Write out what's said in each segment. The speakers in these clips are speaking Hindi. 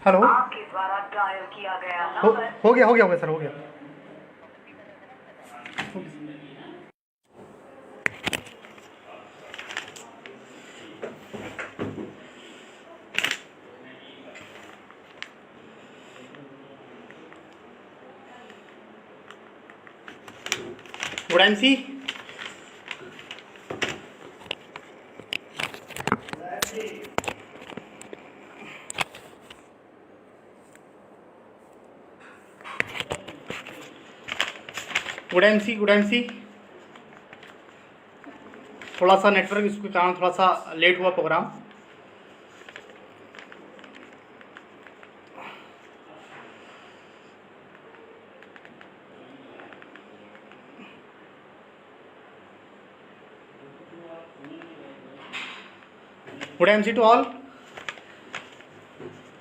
हेलो। आपके द्वारा डायल किया गया हो नंबर हो गया हो गया हो गया सर, हो गया। Good MC. Good MC, good MC. थोड़ा सा नेटवर्क इशू के कारण थोड़ा सा लेट हुआ programme. Good MC to all.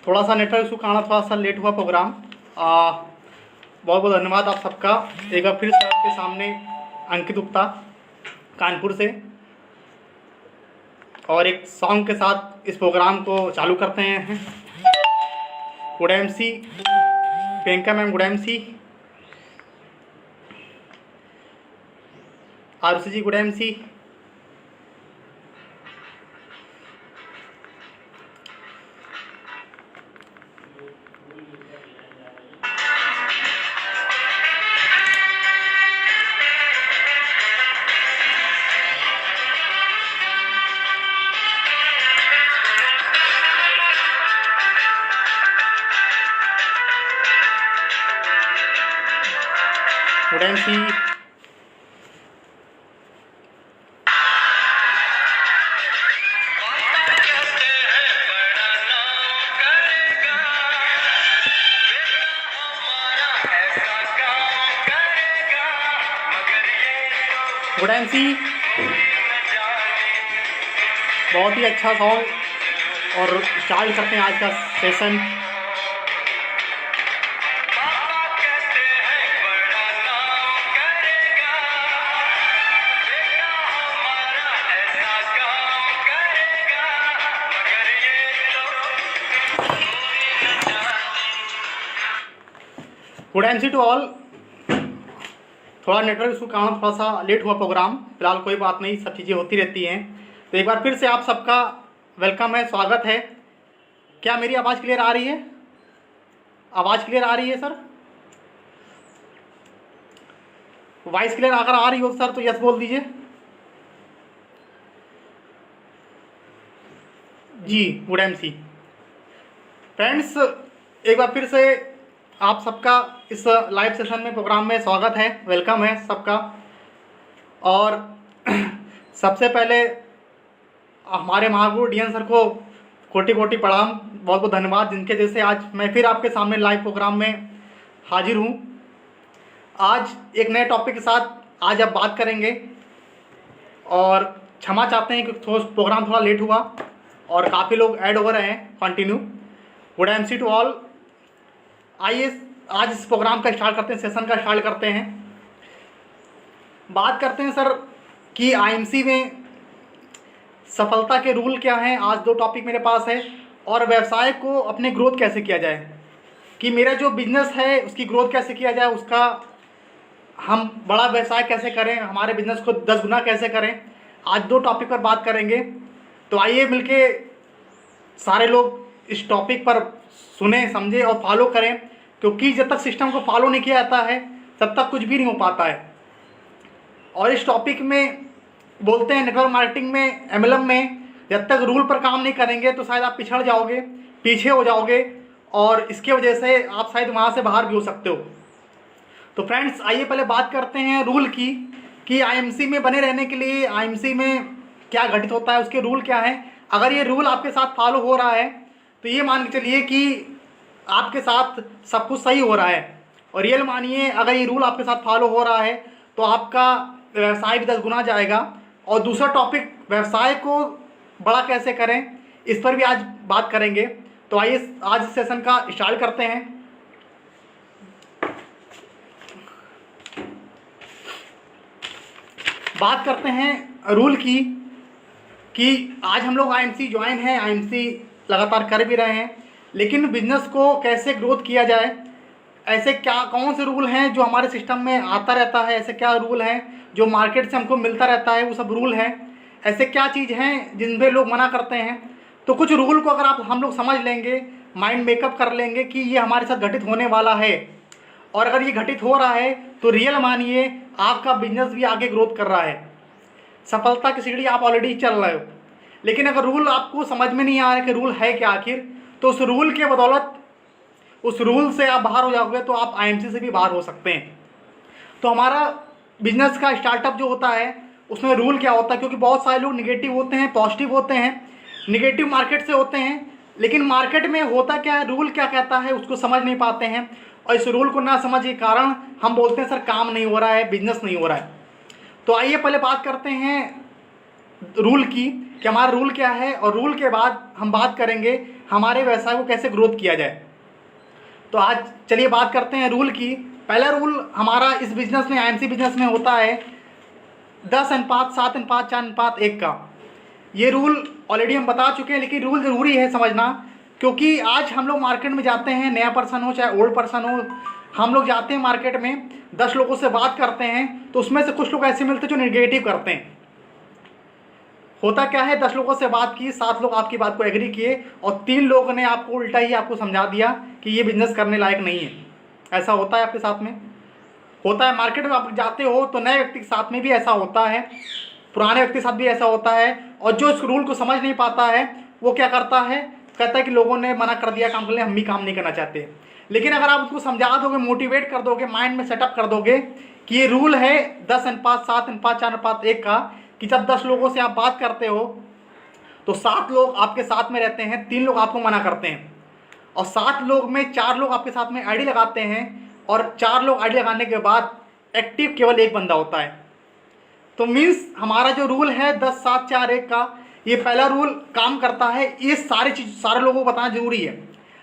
थोड़ा सा नेटवर्क इशू के कारण थोड़ा सा लेट हुआ प्रोग्राम। बहुत बहुत धन्यवाद आप सबका। एक बार फिर से आपके सामने अंकित गुप्ता कानपुर से, और एक सॉन्ग के साथ इस प्रोग्राम को चालू करते हैं। Good MC Priyanka ma'am, good MC. Arushi ji, good MC. Good MC. Good MC. बहुत ही अच्छा सॉन्ग, और स्टार्ट करते हैं आज का session. Good MC to all. थोड़ा नेटवर्क इशू कारण थोड़ा सा लेट हुआ प्रोग्राम, फिलहाल कोई बात नहीं, सब चीज़ें होती रहती हैं। तो एक बार फिर से आप सबका वेलकम है, स्वागत है। क्या मेरी आवाज़ क्लियर आ रही है? आवाज़ क्लियर आ रही है सर? वॉइस क्लियर अगर आ रही हो सर तो यस बोल दीजिए जी। Good MC. फ्रेंड्स, एक बार फिर से आप सबका इस लाइव सेशन में, प्रोग्राम में स्वागत है, वेलकम है सबका। और सबसे पहले हमारे महागुरु डीएन सर को कोटि कोटि प्रणाम, बहुत बहुत धन्यवाद, जिनके जैसे आज मैं फिर आपके सामने लाइव प्रोग्राम में हाजिर हूँ। आज एक नए टॉपिक के साथ आज आप बात करेंगे, और क्षमा चाहते हैं कि प्रोग्राम थोड़ा लेट हुआ और काफ़ी लोग ऐड हो रहे हैं continue. Good MC to all. आइए आज इस प्रोग्राम का स्टार्ट करते हैं, सेशन का स्टार्ट करते हैं। बात करते हैं सर कि आईएमसी में सफलता के रूल क्या हैं। आज दो टॉपिक मेरे पास है, और व्यवसाय को अपने ग्रोथ कैसे किया जाए, कि मेरा जो बिजनेस है उसकी ग्रोथ कैसे किया जाए, उसका हम बड़ा व्यवसाय कैसे करें, हमारे बिजनेस को 10 गुना कैसे करें। आज दो टॉपिक पर बात करेंगे। तो आइए मिलके सारे लोग इस टॉपिक पर सुने, समझे और फॉलो करें, क्योंकि जब तक सिस्टम को फॉलो नहीं किया जाता है तब तक कुछ भी नहीं हो पाता है। और इस टॉपिक में बोलते हैं नेटवर्क मार्केटिंग में, एमएलएम में, जब तक रूल पर काम नहीं करेंगे तो शायद आप पिछड़ जाओगे, पीछे हो जाओगे, और इसके वजह से आप शायद वहाँ से बाहर भी हो सकते हो। तो फ्रेंड्स, आइए पहले बात करते हैं रूल की, कि आईएमसी में बने रहने के लिए आईएमसी में क्या घटित होता है, उसके रूल क्या हैं। अगर ये रूल आपके साथ फॉलो हो रहा है तो ये मान के चलिए कि आपके साथ सब कुछ सही हो रहा है। और रियल मानिए, अगर ये रूल आपके साथ फॉलो हो रहा है तो आपका व्यवसाय भी 10 गुना जाएगा। और दूसरा टॉपिक, व्यवसाय को बड़ा कैसे करें, इस पर भी आज बात करेंगे। तो आइए आज इस सेशन का स्टार्ट करते हैं। बात करते हैं रूल की, कि आज हम लोग आईएमसी ज्वाइन हैं, आईएमसी लगातार कर भी रहे हैं, लेकिन बिजनेस को कैसे ग्रोथ किया जाए, ऐसे क्या कौन से रूल हैं जो हमारे सिस्टम में आता रहता है, ऐसे क्या रूल हैं जो मार्केट से हमको मिलता रहता है, वो सब रूल हैं, ऐसे क्या चीज़ हैं जिन पे लोग मना करते हैं। तो कुछ रूल को अगर हम लोग समझ लेंगे, माइंड मेकअप कर लेंगे कि ये हमारे साथ घटित होने वाला है, और अगर ये घटित हो रहा है तो रियल मानिए आपका बिजनेस भी आगे ग्रोथ कर रहा है, सफलता की सीढ़ी आप ऑलरेडी चल रहे हो। लेकिन अगर रूल आपको समझ में नहीं आ रहा है कि रूल है क्या आखिर, तो उस रूल के बदौलत, उस रूल से आप बाहर हो जाओगे तो आप आईएमसी से भी बाहर हो सकते हैं। तो हमारा बिजनेस का स्टार्टअप जो होता है उसमें रूल क्या होता है, क्योंकि बहुत सारे लोग निगेटिव होते हैं, पॉजिटिव होते हैं। निगेटिव मार्केट से होते हैं, लेकिन मार्केट में होता क्या है, रूल क्या कहता है उसको समझ नहीं पाते हैं, और इस रूल को ना समझ के कारण हम बोलते हैं सर काम नहीं हो रहा है, बिजनेस नहीं हो रहा है। तो आइए पहले बात करते हैं रूल की कि हमारा रूल क्या है, और रूल के बाद हम बात करेंगे हमारे व्यवसाय को कैसे ग्रोथ किया जाए। तो आज चलिए बात करते हैं रूल की। पहला रूल हमारा इस बिजनेस में, आईएमसी बिजनेस में होता है 10:7:4:1 का। ये रूल ऑलरेडी हम बता चुके हैं, लेकिन रूल ज़रूरी है समझना, क्योंकि आज हम लोग मार्केट में जाते हैं, नया पर्सन हो चाहे ओल्ड पर्सन हो, हम लोग जाते हैं मार्केट में, 10 लोगों से बात करते हैं, तो उसमें से कुछ लोग ऐसे मिलते हैं जो नेगेटिव करते हैं। होता क्या है, 10 लोगों से बात की, 7 लोग आपकी बात को एग्री किए और 3 लोगों ने आपको उल्टा ही आपको समझा दिया कि ये बिजनेस करने लायक नहीं है। ऐसा होता है आपके साथ में, होता है। मार्केट में आप जाते हो तो नए व्यक्ति के साथ में भी ऐसा होता है, पुराने व्यक्ति के साथ भी ऐसा होता है, और जो इस रूल को समझ नहीं पाता है वो क्या करता है, कहता है कि लोगों ने मना कर दिया काम करने, हम भी काम नहीं करना चाहते। लेकिन अगर आप उसको समझा दोगे, मोटिवेट कर दोगे, माइंड में सेटअप कर दोगे कि ये रूल है 10:7:4:1 का, कि जब 10 लोगों से आप बात करते हो तो 7 लोग आपके साथ में रहते हैं, 3 लोग आपको मना करते हैं, और 7 लोग में 4 लोग आपके साथ में आईडी लगाते हैं, और 4 लोग आईडी लगाने के बाद एक्टिव केवल एक बंदा होता है। तो मीन्स हमारा जो रूल है 10:7:4:1 का, ये पहला रूल काम करता है। ये सारी चीज़ सारे लोगों को बताना जरूरी है।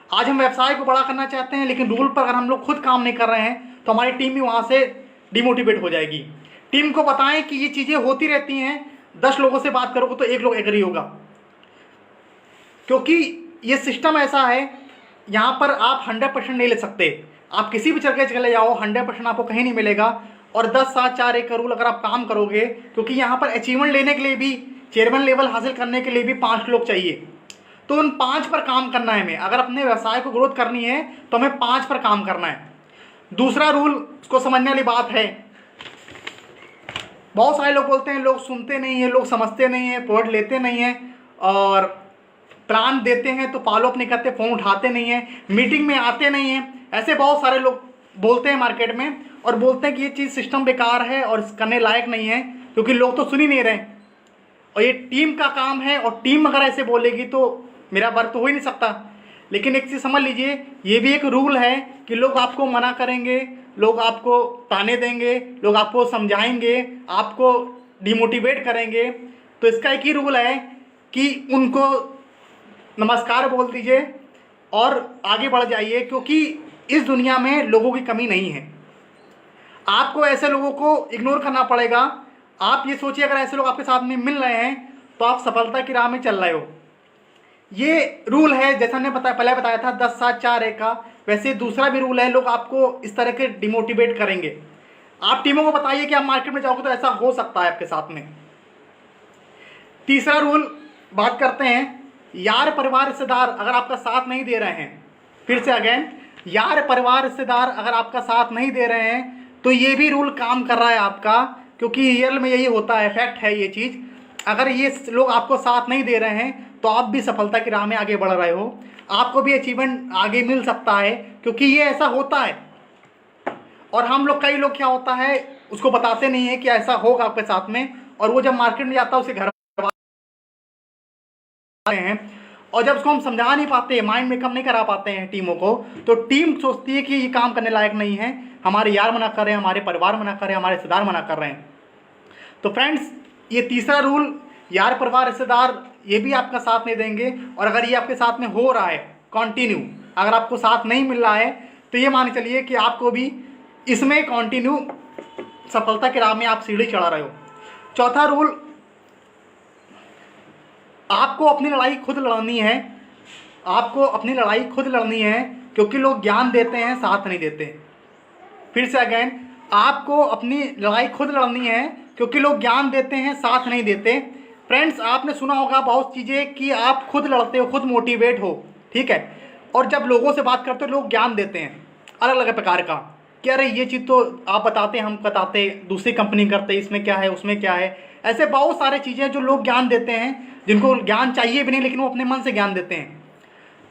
आज हम व्यवसाय को बड़ा करना चाहते हैं, लेकिन रूल पर अगर हम लोग खुद काम नहीं कर रहे हैं तो हमारी टीम भी वहाँ से डिमोटिवेट हो जाएगी। टीम को बताएं कि ये चीज़ें होती रहती हैं, 10 लोगों से बात करोगे तो 1 लोग एग्री होगा, क्योंकि ये सिस्टम ऐसा है, यहाँ पर आप 100% नहीं ले सकते। आप किसी भी जगह चले जाओ, 100% आपको कहीं नहीं मिलेगा। और 10:7:4:1 का रूल अगर आप काम करोगे, क्योंकि यहाँ पर अचीवमेंट लेने के लिए भी, चेयरमैन लेवल हासिल करने के लिए भी 5 लोग चाहिए, तो उन 5 पर काम करना है हमें। अगर अपने व्यवसाय को ग्रोथ करनी है तो हमें 5 पर काम करना है। दूसरा रूल, उसको समझने वाली बात है, बहुत सारे लोग बोलते हैं लोग सुनते नहीं हैं, लोग समझते नहीं हैं, प्रोडक्ट लेते नहीं हैं, और प्लान देते हैं तो फॉलो अप नहीं करते, फ़ोन उठाते नहीं हैं, मीटिंग में आते नहीं हैं। ऐसे बहुत सारे लोग बोलते हैं मार्केट में, और बोलते हैं कि ये चीज़ सिस्टम बेकार है और करने लायक नहीं है, क्योंकि लोग तो सुन ही नहीं रहे, और ये टीम का काम है, और टीम अगर ऐसे बोलेगी तो मेरा वर्क तो हो ही नहीं सकता। लेकिन एक चीज़ समझ लीजिए, ये भी एक रूल है कि लोग आपको मना करेंगे, लोग आपको ताने देंगे, लोग आपको समझाएंगे, आपको डिमोटिवेट करेंगे। तो इसका एक ही रूल है कि उनको नमस्कार बोल दीजिए और आगे बढ़ जाइए, क्योंकि इस दुनिया में लोगों की कमी नहीं है। आपको ऐसे लोगों को इग्नोर करना पड़ेगा। आप ये सोचिए, अगर ऐसे लोग आपके साथ में मिल रहे हैं तो आप सफलता की राह में चल रहे हो। ये रूल है, जैसा हमने पहले बताया था 10:7:4:1 का। वैसे दूसरा भी रूल है, लोग आपको इस तरह के डिमोटिवेट करेंगे। आप टीमों को बताइए कि आप मार्केट में जाओगे तो ऐसा हो सकता है आपके साथ में। तीसरा रूल बात करते हैं, यार परिवार रिश्तेदार अगर आपका साथ नहीं दे रहे हैं, फिर से अगेन, यार परिवार रिश्तेदार अगर आपका साथ नहीं दे रहे हैं तो ये भी रूल काम कर रहा है आपका, क्योंकि रियल में यही होता है, फैक्ट है ये चीज़। अगर ये लोग आपको साथ नहीं दे रहे हैं तो आप भी सफलता की राह में आगे बढ़ रहे हो, आपको भी अचीवमेंट आगे मिल सकता है, क्योंकि ये ऐसा होता है। और हम लोग, कई लोग क्या होता है उसको बताते नहीं है कि ऐसा होगा आपके साथ में, और वो जब मार्केट में जाता है उसे घर हैं, और जब उसको हम समझा नहीं पाते, माइंड मेकअप नहीं करा पाते हैं टीमों को, तो टीम सोचती है कि ये काम करने लायक नहीं है, हमारे यार मना कर रहे हैं, हमारे परिवार मना कर रहे हैं, हमारे रिश्तेदार मना कर रहे हैं। तो फ्रेंड्स, ये तीसरा रूल, यार परिवार रिश्तेदार ये भी आपका साथ नहीं देंगे। और अगर ये आपके साथ में हो रहा है कंटिन्यू, अगर आपको साथ नहीं मिल रहा है तो ये मान चलिए कि आपको भी इसमें कंटिन्यू सफलता के राह में आप सीढ़ी चढ़ा रहे हो। चौथा रूल, आपको अपनी लड़ाई खुद लड़नी है, आपको अपनी लड़ाई खुद लड़नी है, क्योंकि लोग ज्ञान देते हैं साथ नहीं देते। फिर से अगेन, आपको अपनी लड़ाई खुद लड़नी है, क्योंकि लोग ज्ञान देते हैं साथ नहीं देते। फ्रेंड्स, आपने सुना होगा बहुत चीज़ें कि आप खुद लड़ते हो, खुद मोटिवेट हो, ठीक है, और जब लोगों से बात करते हो लोग ज्ञान देते हैं अलग अलग प्रकार का कि अरे ये चीज़ तो आप बताते, हम बताते, दूसरी कंपनी करते, इसमें क्या है, उसमें क्या है। ऐसे बहुत सारे चीज़ें जो लोग ज्ञान देते हैं, जिनको ज्ञान चाहिए भी नहीं, लेकिन वो अपने मन से ज्ञान देते हैं।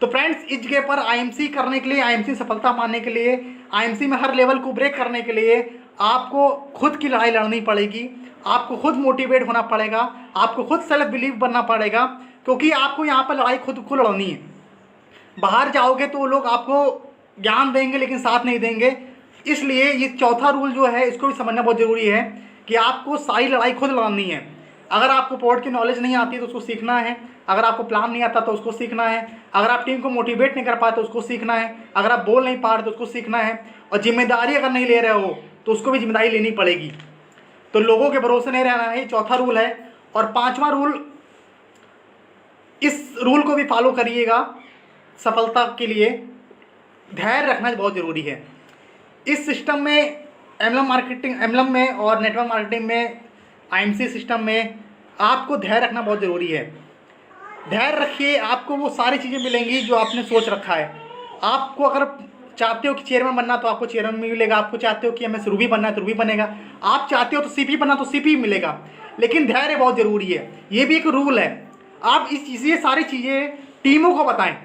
तो फ्रेंड्स, इस जगह पर आईएमसी करने के लिए, आईएमसी सफलता पाने के लिए, आईएमसी में हर लेवल को ब्रेक करने के लिए आपको खुद की लड़ाई लड़नी पड़ेगी, आपको खुद मोटिवेट होना पड़ेगा, आपको खुद सेल्फ बिलीव बनना पड़ेगा, क्योंकि आपको यहाँ पर लड़ाई खुद को लड़नी है। बाहर जाओगे तो वो लोग आपको ज्ञान देंगे लेकिन साथ नहीं देंगे। इसलिए ये चौथा रूल जो है, इसको भी समझना बहुत ज़रूरी है कि आपको सारी लड़ाई खुद लड़नी है। अगर आपको प्रोडक्ट की नॉलेज नहीं आती तो उसको सीखना है, अगर आपको प्लान नहीं आता तो उसको सीखना है, अगर आप टीम को मोटिवेट नहीं कर पाए तो उसको सीखना है, अगर आप बोल नहीं पा रहे तो उसको सीखना है, और जिम्मेदारी अगर नहीं ले रहे हो तो उसको भी जिम्मेदारी लेनी पड़ेगी। तो लोगों के भरोसे नहीं रहना है, चौथा रूल है। और पांचवा रूल, इस रूल को भी फॉलो करिएगा सफलता के लिए, धैर्य रखना बहुत ज़रूरी है। इस सिस्टम में, एमएलएम में और नेटवर्क मार्केटिंग में, आईएमसी सिस्टम में आपको धैर्य रखना बहुत ज़रूरी है। धैर्य रखिए, आपको वो सारी चीज़ें मिलेंगी जो आपने सोच रखा है। आपको अगर चाहते हो कि चेयरमैन बनना तो आपको चेयरमैन मिलेगा, आपको चाहते हो कि एमएस रूबी बनना है तो रूबी बनेगा, आप चाहते हो तो सीपी बनना तो सीपी मिलेगा। लेकिन धैर्य बहुत ज़रूरी है, ये भी एक रूल है। आप ये सारी चीज़ें टीमों को बताएं,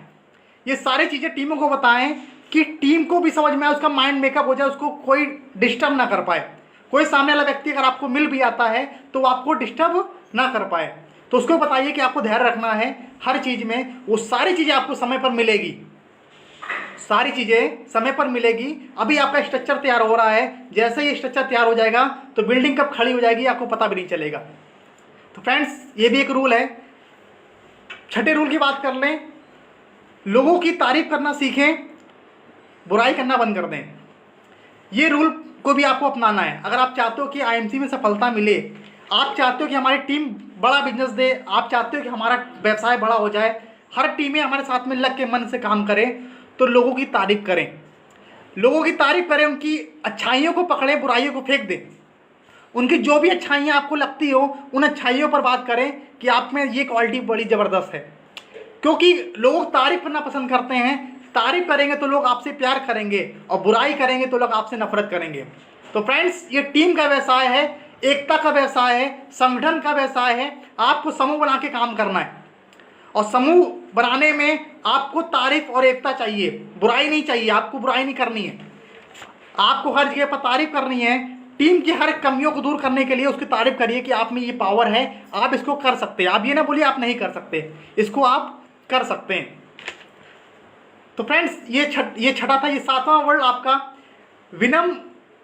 ये सारी चीज़ें टीमों को बताएं कि टीम को भी समझ में आए, उसका माइंड मेकअप हो जाए, उसको कोई डिस्टर्ब ना कर पाए। कोई सामने वाला व्यक्ति अगर आपको मिल भी आता है तो वो आपको डिस्टर्ब ना कर पाए। तो उसको बताइए कि आपको धैर्य रखना है हर चीज़ में, वो सारी चीज़ें आपको समय पर मिलेगी, सारी चीज़ें समय पर मिलेगी। अभी आपका स्ट्रक्चर तैयार हो रहा है, जैसे ही स्ट्रक्चर तैयार हो जाएगा तो बिल्डिंग कब खड़ी हो जाएगी आपको पता भी नहीं चलेगा। तो फ्रेंड्स, ये भी एक रूल है। छठे रूल की बात कर लें, लोगों की तारीफ करना सीखें, बुराई करना बंद कर दें। ये रूल को भी आपको अपनाना है। अगर आप चाहते हो कि आईएमसी में सफलता मिले, आप चाहते हो कि हमारी टीम बड़ा बिजनेस दे, आप चाहते हो कि हमारा व्यवसाय बड़ा हो जाए, हर टीमें हमारे साथ में लग के मन से काम करें, तो लोगों की तारीफ करें, लोगों की तारीफ करें, उनकी अच्छाइयों को पकड़ें, बुराइयों को फेंक दें। उनकी जो भी अच्छाइयाँ आपको लगती हो उन अच्छाइयों पर बात करें कि आप में ये क्वालिटी बड़ी ज़बरदस्त है, क्योंकि लोग तारीफ करना पसंद करते हैं। तारीफ करेंगे तो लोग आपसे प्यार करेंगे, और बुराई करेंगे तो लोग आपसे नफरत करेंगे। तो फ्रेंड्स, ये टीम का व्यवसाय है, एकता का व्यवसाय है, संगठन का व्यवसाय है। आपको समूह बना के काम करना है, और समूह बनाने में आपको तारीफ और एकता चाहिए, बुराई नहीं चाहिए। आपको बुराई नहीं करनी है, आपको हर जगह पर तारीफ करनी है। टीम की हर कमियों को दूर करने के लिए उसकी तारीफ करिए कि आप में ये पावर है, आप इसको कर सकते हैं। आप ये ना बोलिए आप नहीं कर सकते, इसको आप कर सकते हैं। तो फ्रेंड्स, ये छठा था। ये सातवां वर्ड आपका, विनम्र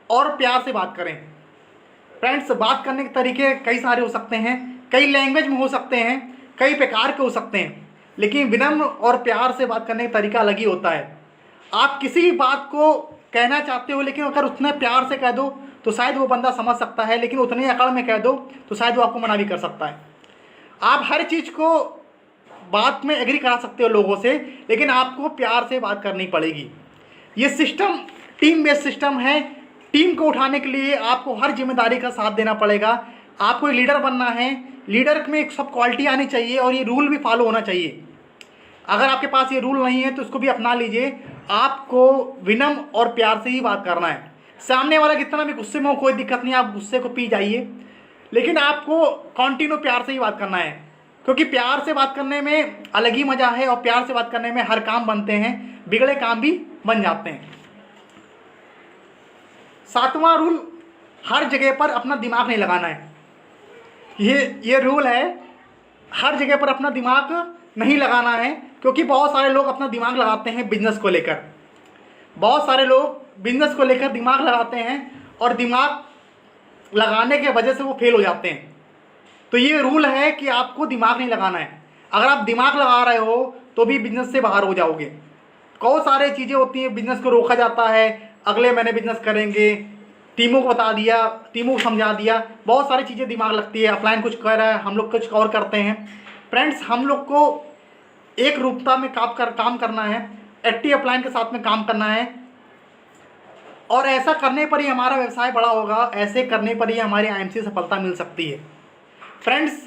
और प्यार से बात करें। फ्रेंड्स, बात करने के तरीके कई सारे हो सकते हैं, कई लैंग्वेज में हो सकते हैं, कई प्रकार के हो सकते हैं, लेकिन विनम्र और प्यार से बात करने का तरीका अलग ही होता है। आप किसी भी बात को कहना चाहते हो, लेकिन अगर उतने प्यार से कह दो तो शायद वो बंदा समझ सकता है, लेकिन उतनी अकड़ में कह दो तो शायद वो आपको मना भी कर सकता है। आप हर चीज़ को बात में एग्री करा सकते हो लोगों से, लेकिन आपको प्यार से बात करनी पड़ेगी। ये सिस्टम टीम बेस्ड सिस्टम है। टीम को उठाने के लिए आपको हर जिम्मेदारी का साथ देना पड़ेगा। आपको लीडर बनना है, लीडर में एक सब क्वालिटी आनी चाहिए, और ये रूल भी फॉलो होना चाहिए। अगर आपके पास ये रूल नहीं है तो इसको भी अपना लीजिए। आपको विनम्र और प्यार से ही बात करना है। सामने वाला कितना भी गुस्से में हो, कोई दिक्कत नहीं, आप गुस्से को पी जाइए, लेकिन आपको कंटिन्यू प्यार से ही बात करना है, क्योंकि प्यार से बात करने में अलग ही मज़ा है, और प्यार से बात करने में हर काम बनते हैं, बिगड़े काम भी बन जाते हैं। सातवां रूल, हर जगह पर अपना दिमाग नहीं लगाना है। ये रूल है, हर जगह पर अपना दिमाग नहीं लगाना है, क्योंकि बहुत सारे लोग अपना दिमाग लगाते हैं बिजनेस को लेकर। बहुत सारे लोग बिजनेस को लेकर दिमाग लगाते हैं, और दिमाग लगाने के वजह से वो फेल हो जाते हैं। तो ये रूल है कि आपको दिमाग नहीं लगाना है। अगर आप दिमाग लगा रहे हो तो भी बिजनेस से बाहर हो जाओगे। बहुत सारे चीज़ें होती हैं, बिजनेस को रोका जाता है, अगले महीने बिजनेस करेंगे, टीमों को बता दिया, टीमों को समझा दिया, बहुत सारी चीज़ें दिमाग लगती है। अपलाइन कुछ कर रहा है, हम लोग कुछ और करते हैं। फ्रेंड्स, हम लोग को एक रूपता में काम करना है, एक्टिव अपलाइन के साथ में काम करना है, और ऐसा करने पर ही हमारा व्यवसाय बड़ा होगा। ऐसे करने पर ही हमारी आईएमसी सफलता मिल सकती है। फ्रेंड्स,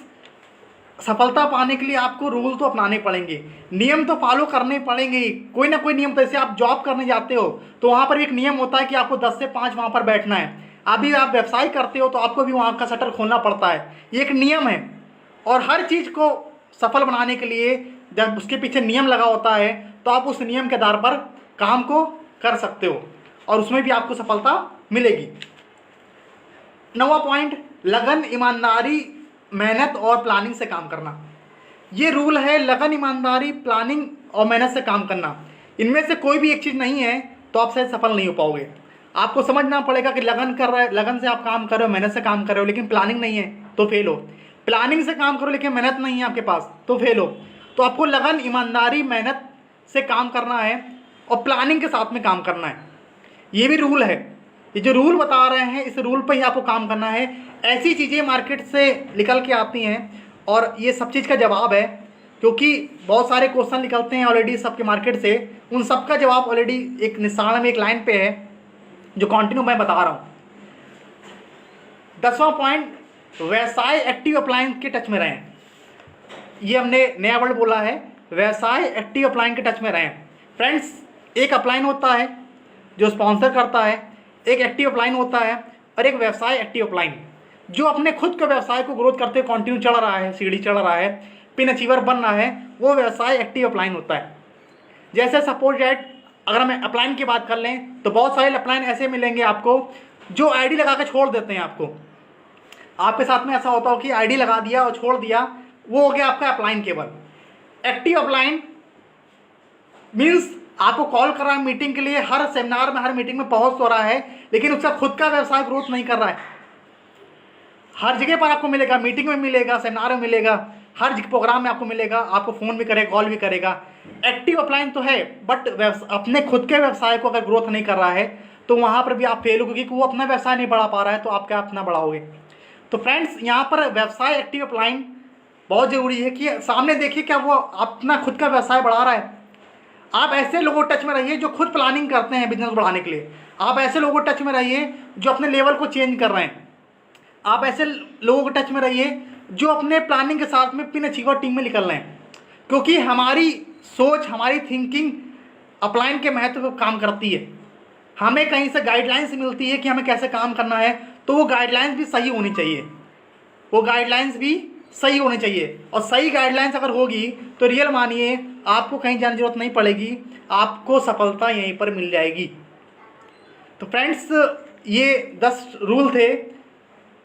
सफलता पाने के लिए आपको रूल तो अपनाने पड़ेंगे, नियम तो फॉलो करने पड़ेंगे ही। कोई ना कोई नियम, जैसे आप जॉब करने जाते हो तो वहाँ पर एक नियम होता है कि आपको 10 से 5 वहाँ पर बैठना है। अभी आप व्यवसाय करते हो तो आपको भी वहाँ का शटर खोलना पड़ता है, ये एक नियम है। और हर चीज़ को सफल बनाने के लिए जब उसके पीछे नियम लगा होता है तो आप उस नियम के आधार पर काम को कर सकते हो और उसमें भी आपको सफलता मिलेगी। 9वां पॉइंट, लगन, ईमानदारी, मेहनत और प्लानिंग से काम करना। ये रूल है, लगन, ईमानदारी, प्लानिंग और मेहनत से काम करना। इनमें से कोई भी एक चीज़ नहीं है तो आप शायद सफल नहीं हो पाओगे। आपको समझना पड़ेगा कि लगन कर रहे, लगन से आप काम कर रहे हो, मेहनत से काम कर रहे हो, लेकिन प्लानिंग नहीं है तो फेल हो। प्लानिंग से काम करो लेकिन मेहनत नहीं है आपके पास तो फेल हो। तो आपको लगन, ईमानदारी, मेहनत से काम करना है और प्लानिंग के साथ में काम करना है। ये भी रूल है, ये जो रूल बता रहे हैं इस रूल पर ही आपको काम करना है। ऐसी चीज़ें मार्केट से निकल के आती हैं और ये सब चीज़ का जवाब है, क्योंकि बहुत सारे क्वेश्चन निकलते हैं ऑलरेडी सबके मार्केट से, उन सब का जवाब ऑलरेडी एक निशान में, एक लाइन पे है जो कंटिन्यू मैं बता रहा हूँ। 10वां पॉइंट, व्यवसाय एक्टिव अप्लायंस के टच में रहें। ये हमने नया वर्ड बोला है, व्यवसाय एक्टिव अप्लायंस के टच में रहें। फ्रेंड्स, एक अपलाइन होता है जो स्पॉन्सर करता है, एक एक्टिव अपलाइन होता है और एक व्यवसाय एक्टिव अपलाइन जो अपने खुद के व्यवसाय को ग्रोथ करते हुए कंटिन्यू चढ़ रहा है, सीढ़ी चढ़ रहा है, पिन अचीवर बन रहा है, वो व्यवसाय एक्टिव अपलाइन होता है। जैसे सपोज दैट अगर हम अपलाइन की बात कर लें तो बहुत सारे अपलाइन ऐसे मिलेंगे आपको जो आईडी लगा के छोड़ देते हैं। आपके साथ में ऐसा होता हो कि आईडी लगा दिया और छोड़ दिया, वो हो गया आपका अपलाइन केवल। एक्टिव अपलाइन मीन्स आपको कॉल कर रहा है मीटिंग के लिए, हर सेमिनार में, हर मीटिंग में पहुंच तो रहा है, लेकिन उसका खुद का व्यवसाय ग्रोथ नहीं कर रहा है। हर जगह पर आपको मिलेगा, मीटिंग में मिलेगा, सेमिनार में मिलेगा, हर प्रोग्राम में आपको मिलेगा, आपको फ़ोन भी करेगा, कॉल भी करेगा। एक्टिव अपलाइन तो है बट अपने खुद के व्यवसाय को अगर ग्रोथ नहीं कर रहा है तो वहाँ पर भी आप फेल हो, क्योंकि वो अपना व्यवसाय नहीं बढ़ा पा रहा है तो आप क्या अपना बढ़ाओगे। तो फ्रेंड्स, यहाँ पर व्यवसाय एक्टिव अपलाइन बहुत ज़रूरी है कि सामने देखिए क्या वो अपना खुद का व्यवसाय बढ़ा रहा है। आप ऐसे लोगों टच में रहिए जो खुद प्लानिंग करते हैं बिजनेस बढ़ाने के लिए। आप ऐसे लोगों टच में रहिए जो अपने लेवल को चेंज कर रहे हैं। आप ऐसे लोगों के टच में रहिए जो अपने प्लानिंग के साथ में पिन अचीवर टीम में निकल रहे हैं, क्योंकि हमारी सोच, हमारी थिंकिंग अपलाइन के महत्व पर काम करती है। हमें कहीं से गाइडलाइंस मिलती है कि हमें कैसे काम करना है, तो वो गाइडलाइंस भी सही होनी चाहिए, वो गाइडलाइंस भी सही होनी चाहिए। और सही गाइडलाइंस अगर होगी तो रियल मानिए आपको कहीं जाने की जरूरत नहीं पड़ेगी, आपको सफलता यहीं पर मिल जाएगी। तो फ्रेंड्स, ये 10 रूल थे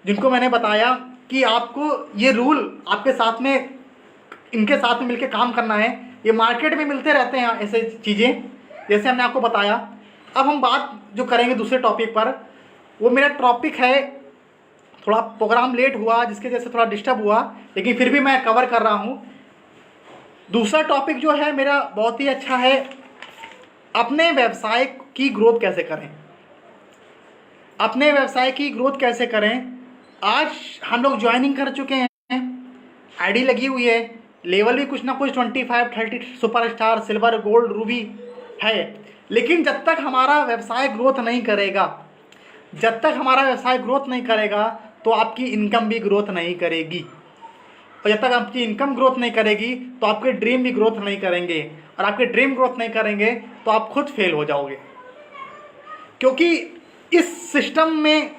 जिनको मैंने बताया कि आपको ये रूल आपके साथ में, इनके साथ में मिलकर काम करना है। ये मार्केट में मिलते रहते हैं ऐसे चीज़ें, जैसे हमने आपको बताया। अब हम बात जो करेंगे दूसरे टॉपिक पर, वो मेरा टॉपिक है, थोड़ा प्रोग्राम लेट हुआ जिसके वजह से थोड़ा डिस्टर्ब हुआ, लेकिन फिर भी मैं कवर कर रहा हूँ। दूसरा टॉपिक जो है मेरा बहुत ही अच्छा है, अपने व्यवसाय की ग्रोथ कैसे करें। अपने व्यवसाय की ग्रोथ कैसे करें। आज हम लोग ज्वाइनिंग कर चुके हैं, आईडी लगी हुई है, लेवल भी कुछ ना कुछ 25, 30 सुपरस्टार, सिल्वर, गोल्ड, रूबी है, लेकिन जब तक हमारा व्यवसाय ग्रोथ नहीं करेगा, जब तक हमारा व्यवसाय ग्रोथ नहीं करेगा तो आपकी इनकम भी ग्रोथ नहीं करेगी, और जब तक आपकी इनकम ग्रोथ नहीं करेगी तो आपके ड्रीम भी ग्रोथ नहीं करेंगे, और आपके ड्रीम ग्रोथ नहीं करेंगे तो आप खुद फेल हो जाओगे। क्योंकि इस सिस्टम में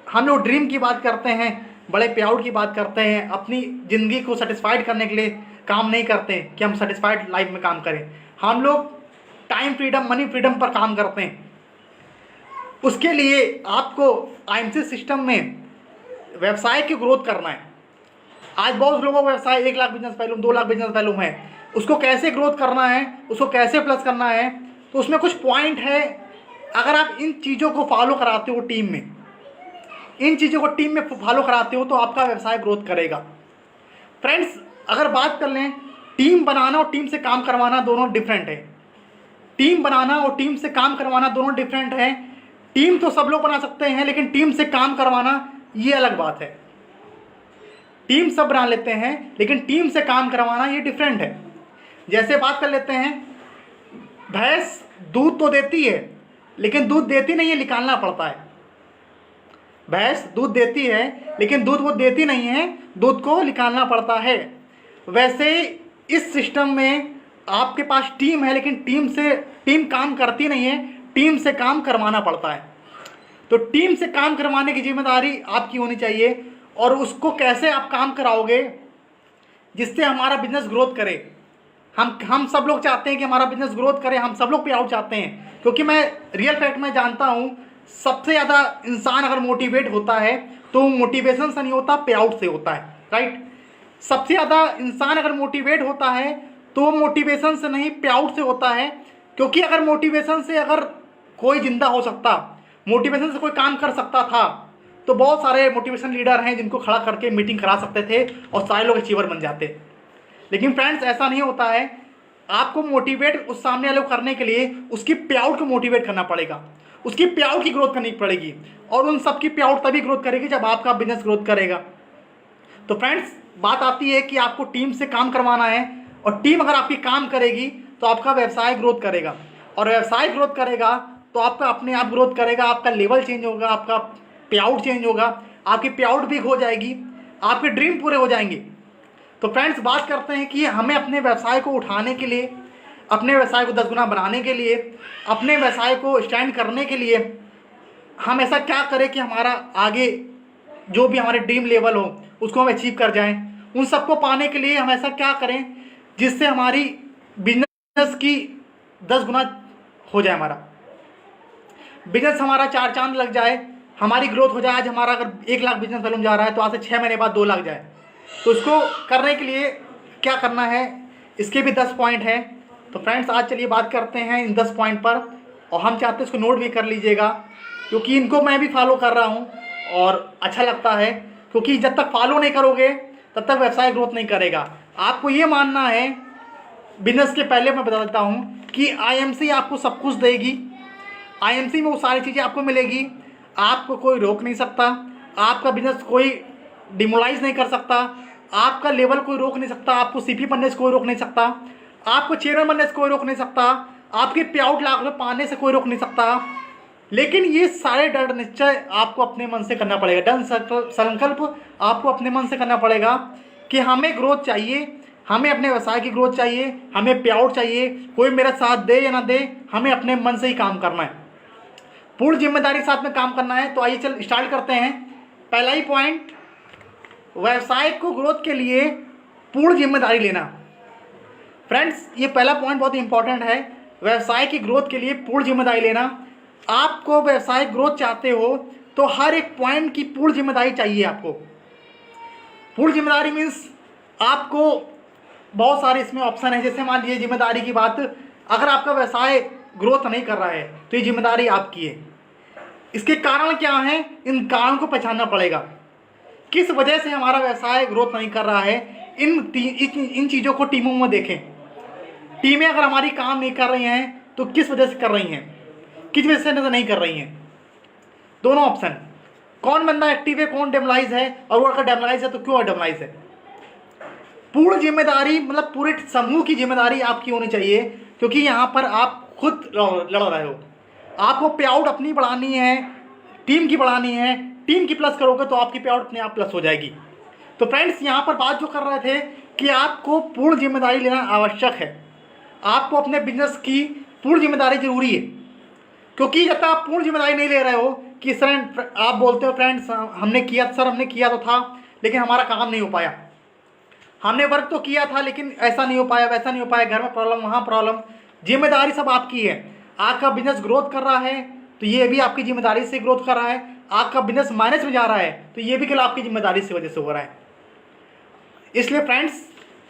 हम लोग ड्रीम की बात करते हैं, बड़े पे आउट की बात करते हैं, अपनी ज़िंदगी को सेटिस्फाइड करने के लिए काम नहीं करते हैं कि हम सेटिस्फाइड लाइफ में काम करें। हम लोग टाइम फ्रीडम, मनी फ्रीडम पर काम करते हैं। उसके लिए आपको आईएमसी सिस्टम में व्यवसाय की ग्रोथ करना है। आज बहुत लोगों का व्यवसाय 1 lakh business volume, 2 lakh business volume है, उसको कैसे ग्रोथ करना है, उसको कैसे प्लस करना है, तो उसमें कुछ पॉइंट है। अगर आप इन चीज़ों को फॉलो कराते हो टीम में, इन चीज़ों को टीम में फॉलो कराते हो तो आपका व्यवसाय ग्रोथ करेगा। फ्रेंड्स, अगर बात कर लें, टीम बनाना और टीम से काम करवाना दोनों डिफरेंट है। टीम बनाना और टीम से काम करवाना दोनों डिफरेंट है। टीम तो सब लोग बना सकते हैं, लेकिन टीम से काम करवाना ये अलग बात है। टीम सब बना लेते हैं, लेकिन टीम से काम करवाना ये डिफरेंट है। जैसे बात कर लेते हैं, भैंस दूध तो देती है लेकिन दूध देती नहीं है, निकालना पड़ता है। भैंस दूध देती है लेकिन दूध वो देती नहीं है, दूध को निकालना पड़ता है। वैसे इस सिस्टम में आपके पास टीम है लेकिन टीम काम करती नहीं है, टीम से काम करवाना पड़ता है। तो टीम से काम करवाने की जिम्मेदारी आपकी होनी चाहिए। और उसको कैसे आप काम कराओगे जिससे हमारा बिजनेस ग्रोथ करे। हम सब लोग चाहते हैं कि हमारा बिजनेस ग्रोथ करे, हम सब लोग पे आउट चाहते हैं, क्योंकि मैं रियल फैक्ट में जानता हूँ सबसे ज़्यादा इंसान अगर मोटिवेट होता है तो मोटिवेशन से नहीं होता, पे आउट से होता है, राइट। सबसे ज़्यादा इंसान अगर मोटिवेट होता है तो वो मोटिवेशन से नहीं, पे आउट से होता है। क्योंकि अगर मोटिवेशन से अगर कोई जिंदा हो सकता, मोटिवेशन से कोई काम कर सकता था, तो बहुत सारे मोटिवेशन लीडर हैं जिनको खड़ा करके मीटिंग करा सकते थे और सारे लोग अचीवर बन जाते। लेकिन फ्रेंड्स ऐसा नहीं होता है। आपको मोटिवेट उस सामने वाले को करने के लिए उसकी पे आउट को मोटिवेट करना पड़ेगा, उसकी पे आउट की ग्रोथ करनी पड़ेगी। और उन सब की पे आउट तभी ग्रोथ करेगी जब आपका बिजनेस ग्रोथ करेगा। तो फ्रेंड्स बात आती है कि आपको टीम से काम करवाना है, और टीम अगर आपकी काम करेगी तो आपका व्यवसाय ग्रोथ करेगा, और व्यवसाय ग्रोथ करेगा तो आपका अपने आप ग्रोथ करेगा, आपका लेवल चेंज होगा, आपका पे आउट चेंज होगा, आपकी पे आउट भी हो जाएगी, आपके ड्रीम पूरे हो जाएंगे। तो फ्रेंड्स बात करते हैं कि हमें अपने व्यवसाय को उठाने के लिए, अपने व्यवसाय को 10 गुना बनाने के लिए, अपने व्यवसाय को स्टैंड करने के लिए हम ऐसा क्या करें कि हमारा आगे जो भी हमारे ड्रीम लेवल हो उसको हम अचीव कर जाएं। उन सबको पाने के लिए हम ऐसा क्या करें जिससे हमारी बिजनेस की 10 गुना हो जाए, हमारा बिजनेस हमारा 4 चांद लग जाए, हमारी ग्रोथ हो जाए। आज हमारा अगर 1 लाख बिजनेस वॉल्यूम जा रहा है तो आज से 6 महीने बाद 2 लाख जाए। तो इसको करने के लिए क्या करना है, इसके भी 10 पॉइंट हैं। तो फ्रेंड्स आज चलिए बात करते हैं इन 10 पॉइंट पर, और हम चाहते हैं इसको नोट भी कर लीजिएगा, क्योंकि इनको मैं भी फॉलो कर रहा हूँ और अच्छा लगता है। क्योंकि जब तक फॉलो नहीं करोगे तब तक व्यवसाय ग्रोथ नहीं करेगा। आपको ये मानना है, बिजनेस के पहले मैं बता देता हूँ कि आईएमसी आपको सब कुछ देगी। आईएमसी में वो सारी चीज़ें आपको मिलेगी, आपको कोई रोक नहीं सकता, आपका बिजनेस कोई डिमोलाइज नहीं कर सकता, आपका लेवल कोई रोक नहीं सकता, आपको सीपी बनने से कोई रोक नहीं सकता, आपको चेयरमैन बनने से कोई रोक नहीं सकता, आपके पे आउट लाख रुपये पाने से कोई रोक नहीं सकता। लेकिन ये सारे दृढ़ निश्चय आपको अपने मन से करना पड़ेगा, दृढ़ संकल्प आपको अपने मन से करना पड़ेगा कि हमें ग्रोथ चाहिए, हमें अपने व्यवसाय की ग्रोथ चाहिए, हमें पे आउट चाहिए। कोई मेरा साथ दे या ना दे, हमें अपने मन से ही काम करना है, पूर्ण जिम्मेदारी के साथ में काम करना है। तो आइए चल स्टार्ट करते हैं। पहला ही पॉइंट, व्यवसाय को ग्रोथ के लिए पूर्ण जिम्मेदारी लेना। फ्रेंड्स ये पहला पॉइंट बहुत इंपॉर्टेंट है, व्यवसाय की ग्रोथ के लिए पूर्ण जिम्मेदारी लेना। आपको व्यवसाय ग्रोथ चाहते हो तो हर एक पॉइंट की पूर्ण जिम्मेदारी चाहिए आपको। पूर्ण जिम्मेदारी मीन्स आपको बहुत सारे इसमें ऑप्शन है। जैसे मान लीजिए जिम्मेदारी की बात, अगर आपका व्यवसाय ग्रोथ नहीं कर रहा है तो ये जिम्मेदारी आपकी है। इसके कारण क्या हैं, इन कारण को पहचानना पड़ेगा, किस वजह से हमारा व्यवसाय ग्रोथ नहीं कर रहा है। इन चीज़ों को टीमों में देखें। टीमें अगर हमारी काम नहीं कर रही हैं तो किस वजह से कर रही हैं, किस वजह से नहीं कर रही हैं। दोनों ऑप्शन, कौन बंदा एक्टिव है, कौन डेमोलाइज है, और वो अगर डेमोलाइज है तो क्यों डेमोलाइज है। पूर्ण जिम्मेदारी मतलब पूरे समूह की जिम्मेदारी आपकी होनी चाहिए, क्योंकि यहाँ पर आप खुद लड़ रहे हो। आपको पे आउट अपनी बढ़ानी है, टीम की बढ़ानी है। टीम की प्लस करोगे तो आपकी पे आउट अपने आप प्लस हो जाएगी। तो फ्रेंड्स यहाँ पर बात जो कर रहे थे कि आपको पूर्ण जिम्मेदारी लेना आवश्यक है। आपको अपने बिजनेस की पूर्ण जिम्मेदारी जरूरी है, क्योंकि जब तक आप पूर्ण जिम्मेदारी नहीं ले रहे हो कि सर, आप बोलते हो फ्रेंड्स हमने किया, सर हमने किया तो था लेकिन हमारा काम नहीं हो पाया, हमने वर्क तो किया था लेकिन ऐसा नहीं हो पाया, वैसा नहीं हो पाया, घर में प्रॉब्लम, वहाँ प्रॉब्लम। जिम्मेदारी सब आपकी है। आपका बिजनेस ग्रोथ कर रहा है तो ये भी आपकी जिम्मेदारी से ग्रोथ कर रहा है। आपका बिजनेस माइनस में जा रहा है तो ये भी केवल आपकी जिम्मेदारी से वजह से हो रहा है। इसलिए फ्रेंड्स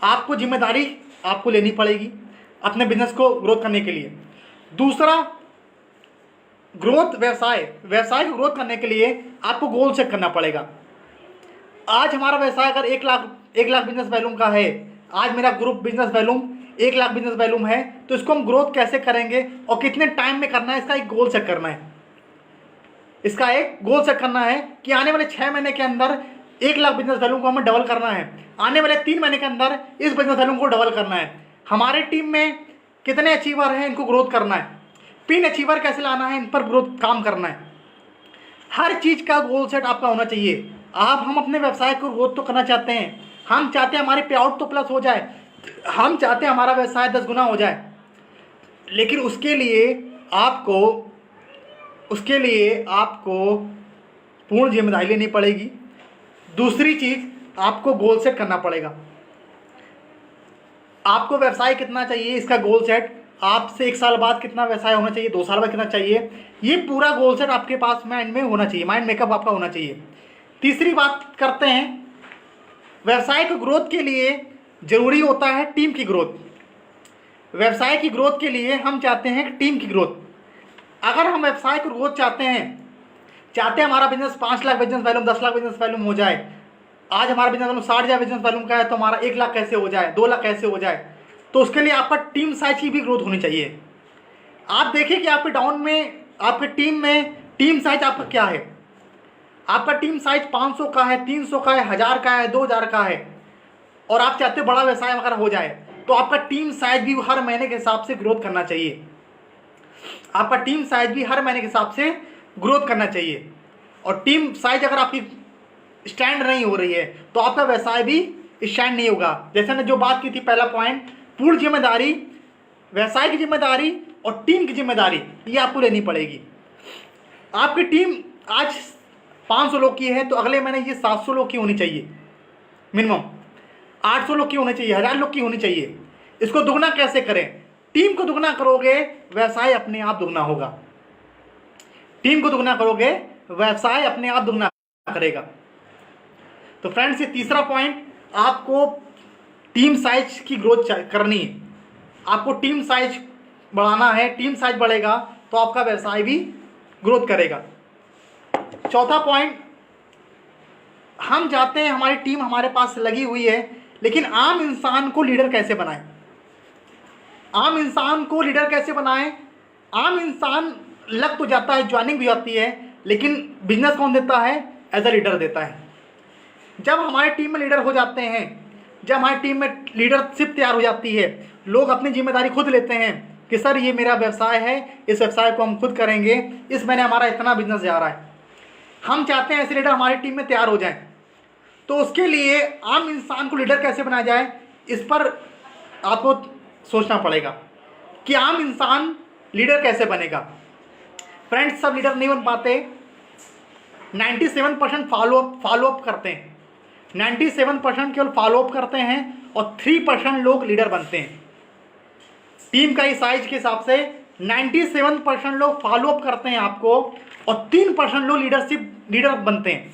आपको जिम्मेदारी आपको लेनी पड़ेगी अपने बिजनेस को ग्रोथ करने के लिए। दूसरा, ग्रोथ व्यवसाय को ग्रोथ करने के लिए आपको गोल सेट करना पड़ेगा। आज हमारा व्यवसाय अगर 1 लाख बिजनेस वैल्यूम का है, आज मेरा group business volume 1 lakh business volume है, तो इसको हम ग्रोथ कैसे करेंगे और कितने टाइम में करना है, इसका एक गोल सेट करना है। इसका एक गोल सेट करना है कि आने वाले 6 महीने के अंदर 1 लाख बिजनेस वैल्यूम को हमें डबल करना है, आने वाले 3 महीने के अंदर इस बिजनेस वैल्यूम को डबल करना है। हमारे टीम में कितने अचीवर हैं, इनको ग्रोथ करना है, पिन अचीवर कैसे लाना है, इन पर ग्रोथ काम करना है। हर चीज़ का गोल सेट आपका होना चाहिए। हम अपने व्यवसाय को ग्रोथ तो करना चाहते हैं, हम चाहते हैं हमारी पे आउट तो प्लस हो जाए, हम चाहते हैं हमारा व्यवसाय 10 गुना हो जाए, लेकिन उसके लिए आपको पूर्ण जिम्मेदारी लेनी पड़ेगी। दूसरी चीज़, आपको गोल सेट करना पड़ेगा। आपको व्यवसाय कितना चाहिए, इसका गोल सेट, आपसे 1 साल बाद कितना व्यवसाय होना चाहिए, 2 साल बाद कितना चाहिए, ये पूरा गोल सेट आपके पास माइंड में होना चाहिए, माइंड मेकअप आपका होना चाहिए। तीसरी बात करते हैं, व्यवसाय की ग्रोथ के लिए ज़रूरी होता है टीम की ग्रोथ। व्यवसाय की ग्रोथ के लिए हम चाहते हैं टीम की ग्रोथ। अगर हम व्यवसाय की ग्रोथ चाहते हैं हमारा business 5 lakh business volume, 10 lakh business volume हो जाए, आज हमारा बिजनेस वैल्यूम 60,000 बिजनेस वैल्यूम का है, तो हमारा 1 लाख कैसे हो जाए, 2 लाख कैसे हो जाए, तो उसके लिए आपका टीम साइज की भी ग्रोथ होनी चाहिए। आप देखिए कि आपके डाउन में, आपके टीम में टीम साइज आपका क्या है। आपका टीम साइज 500 का है, 300 का है, 1000 का है, 2000 का है, और आप चाहते हो बड़ा व्यवसाय अगर हो जाए, तो आपका टीम साइज भी हर महीने के हिसाब से ग्रोथ करना चाहिए। आपका टीम साइज भी हर महीने के हिसाब से ग्रोथ करना चाहिए। और टीम साइज अगर आपकी स्टैंड नहीं हो रही है, तो आपका व्यवसाय भी स्टैंड नहीं होगा। जैसे मैंने जो बात की थी, पहला पॉइंट, पूर्ण जिम्मेदारी, व्यवसाय की जिम्मेदारी और टीम की जिम्मेदारी, ये आपको लेनी पड़ेगी। आपकी टीम आज 500 लोग की है, तो अगले महीने ये 700 लोग की होनी चाहिए मिनिमम, 800 लोग की होनी चाहिए, 1000 लोग की होनी चाहिए। इसको दुगना कैसे करें? टीम को दुगना करोगे, व्यवसाय अपने आप दुगना होगा। टीम को दुगना करोगे, व्यवसाय अपने आप दुगना करेगा। तो फ्रेंड्स, ये तीसरा पॉइंट, आपको टीम साइज की ग्रोथ करनी है, आपको टीम साइज बढ़ाना है। टीम साइज बढ़ेगा तो आपका व्यवसाय भी ग्रोथ करेगा। चौथा पॉइंट, हम चाहते हैं हमारी टीम हमारे पास लगी हुई है, लेकिन आम इंसान को लीडर कैसे बनाएं? आम इंसान को लीडर कैसे बनाएं? आम इंसान लग तो जाता है, ज्वाइनिंग भी होती है, लेकिन बिजनेस कौन देता है? एज अ लीडर देता है। जब हमारी टीम में लीडर हो जाते हैं, जब हमारी टीम में लीडरशिप तैयार हो जाती है, लोग अपनी जिम्मेदारी खुद लेते हैं कि सर ये मेरा व्यवसाय है, इस व्यवसाय को हम खुद करेंगे, इस महीने हमारा इतना बिजनेस जा रहा है, हम चाहते हैं ऐसे लीडर हमारी टीम में तैयार हो जाएं। तो उसके लिए आम इंसान को लीडर कैसे बनाया जाए, इस पर आपको सोचना पड़ेगा कि आम इंसान लीडर कैसे बनेगा। फ्रेंड्स, सब लीडर नहीं बन पाते। 97% फॉलोअप करते हैं, 97% केवल फॉलोअप करते हैं, और 3% लोग लीडर बनते हैं। टीम का इस साइज के हिसाब से 97% लोग फॉलोअप करते हैं आपको, और 3% लोग लीडर बनते हैं।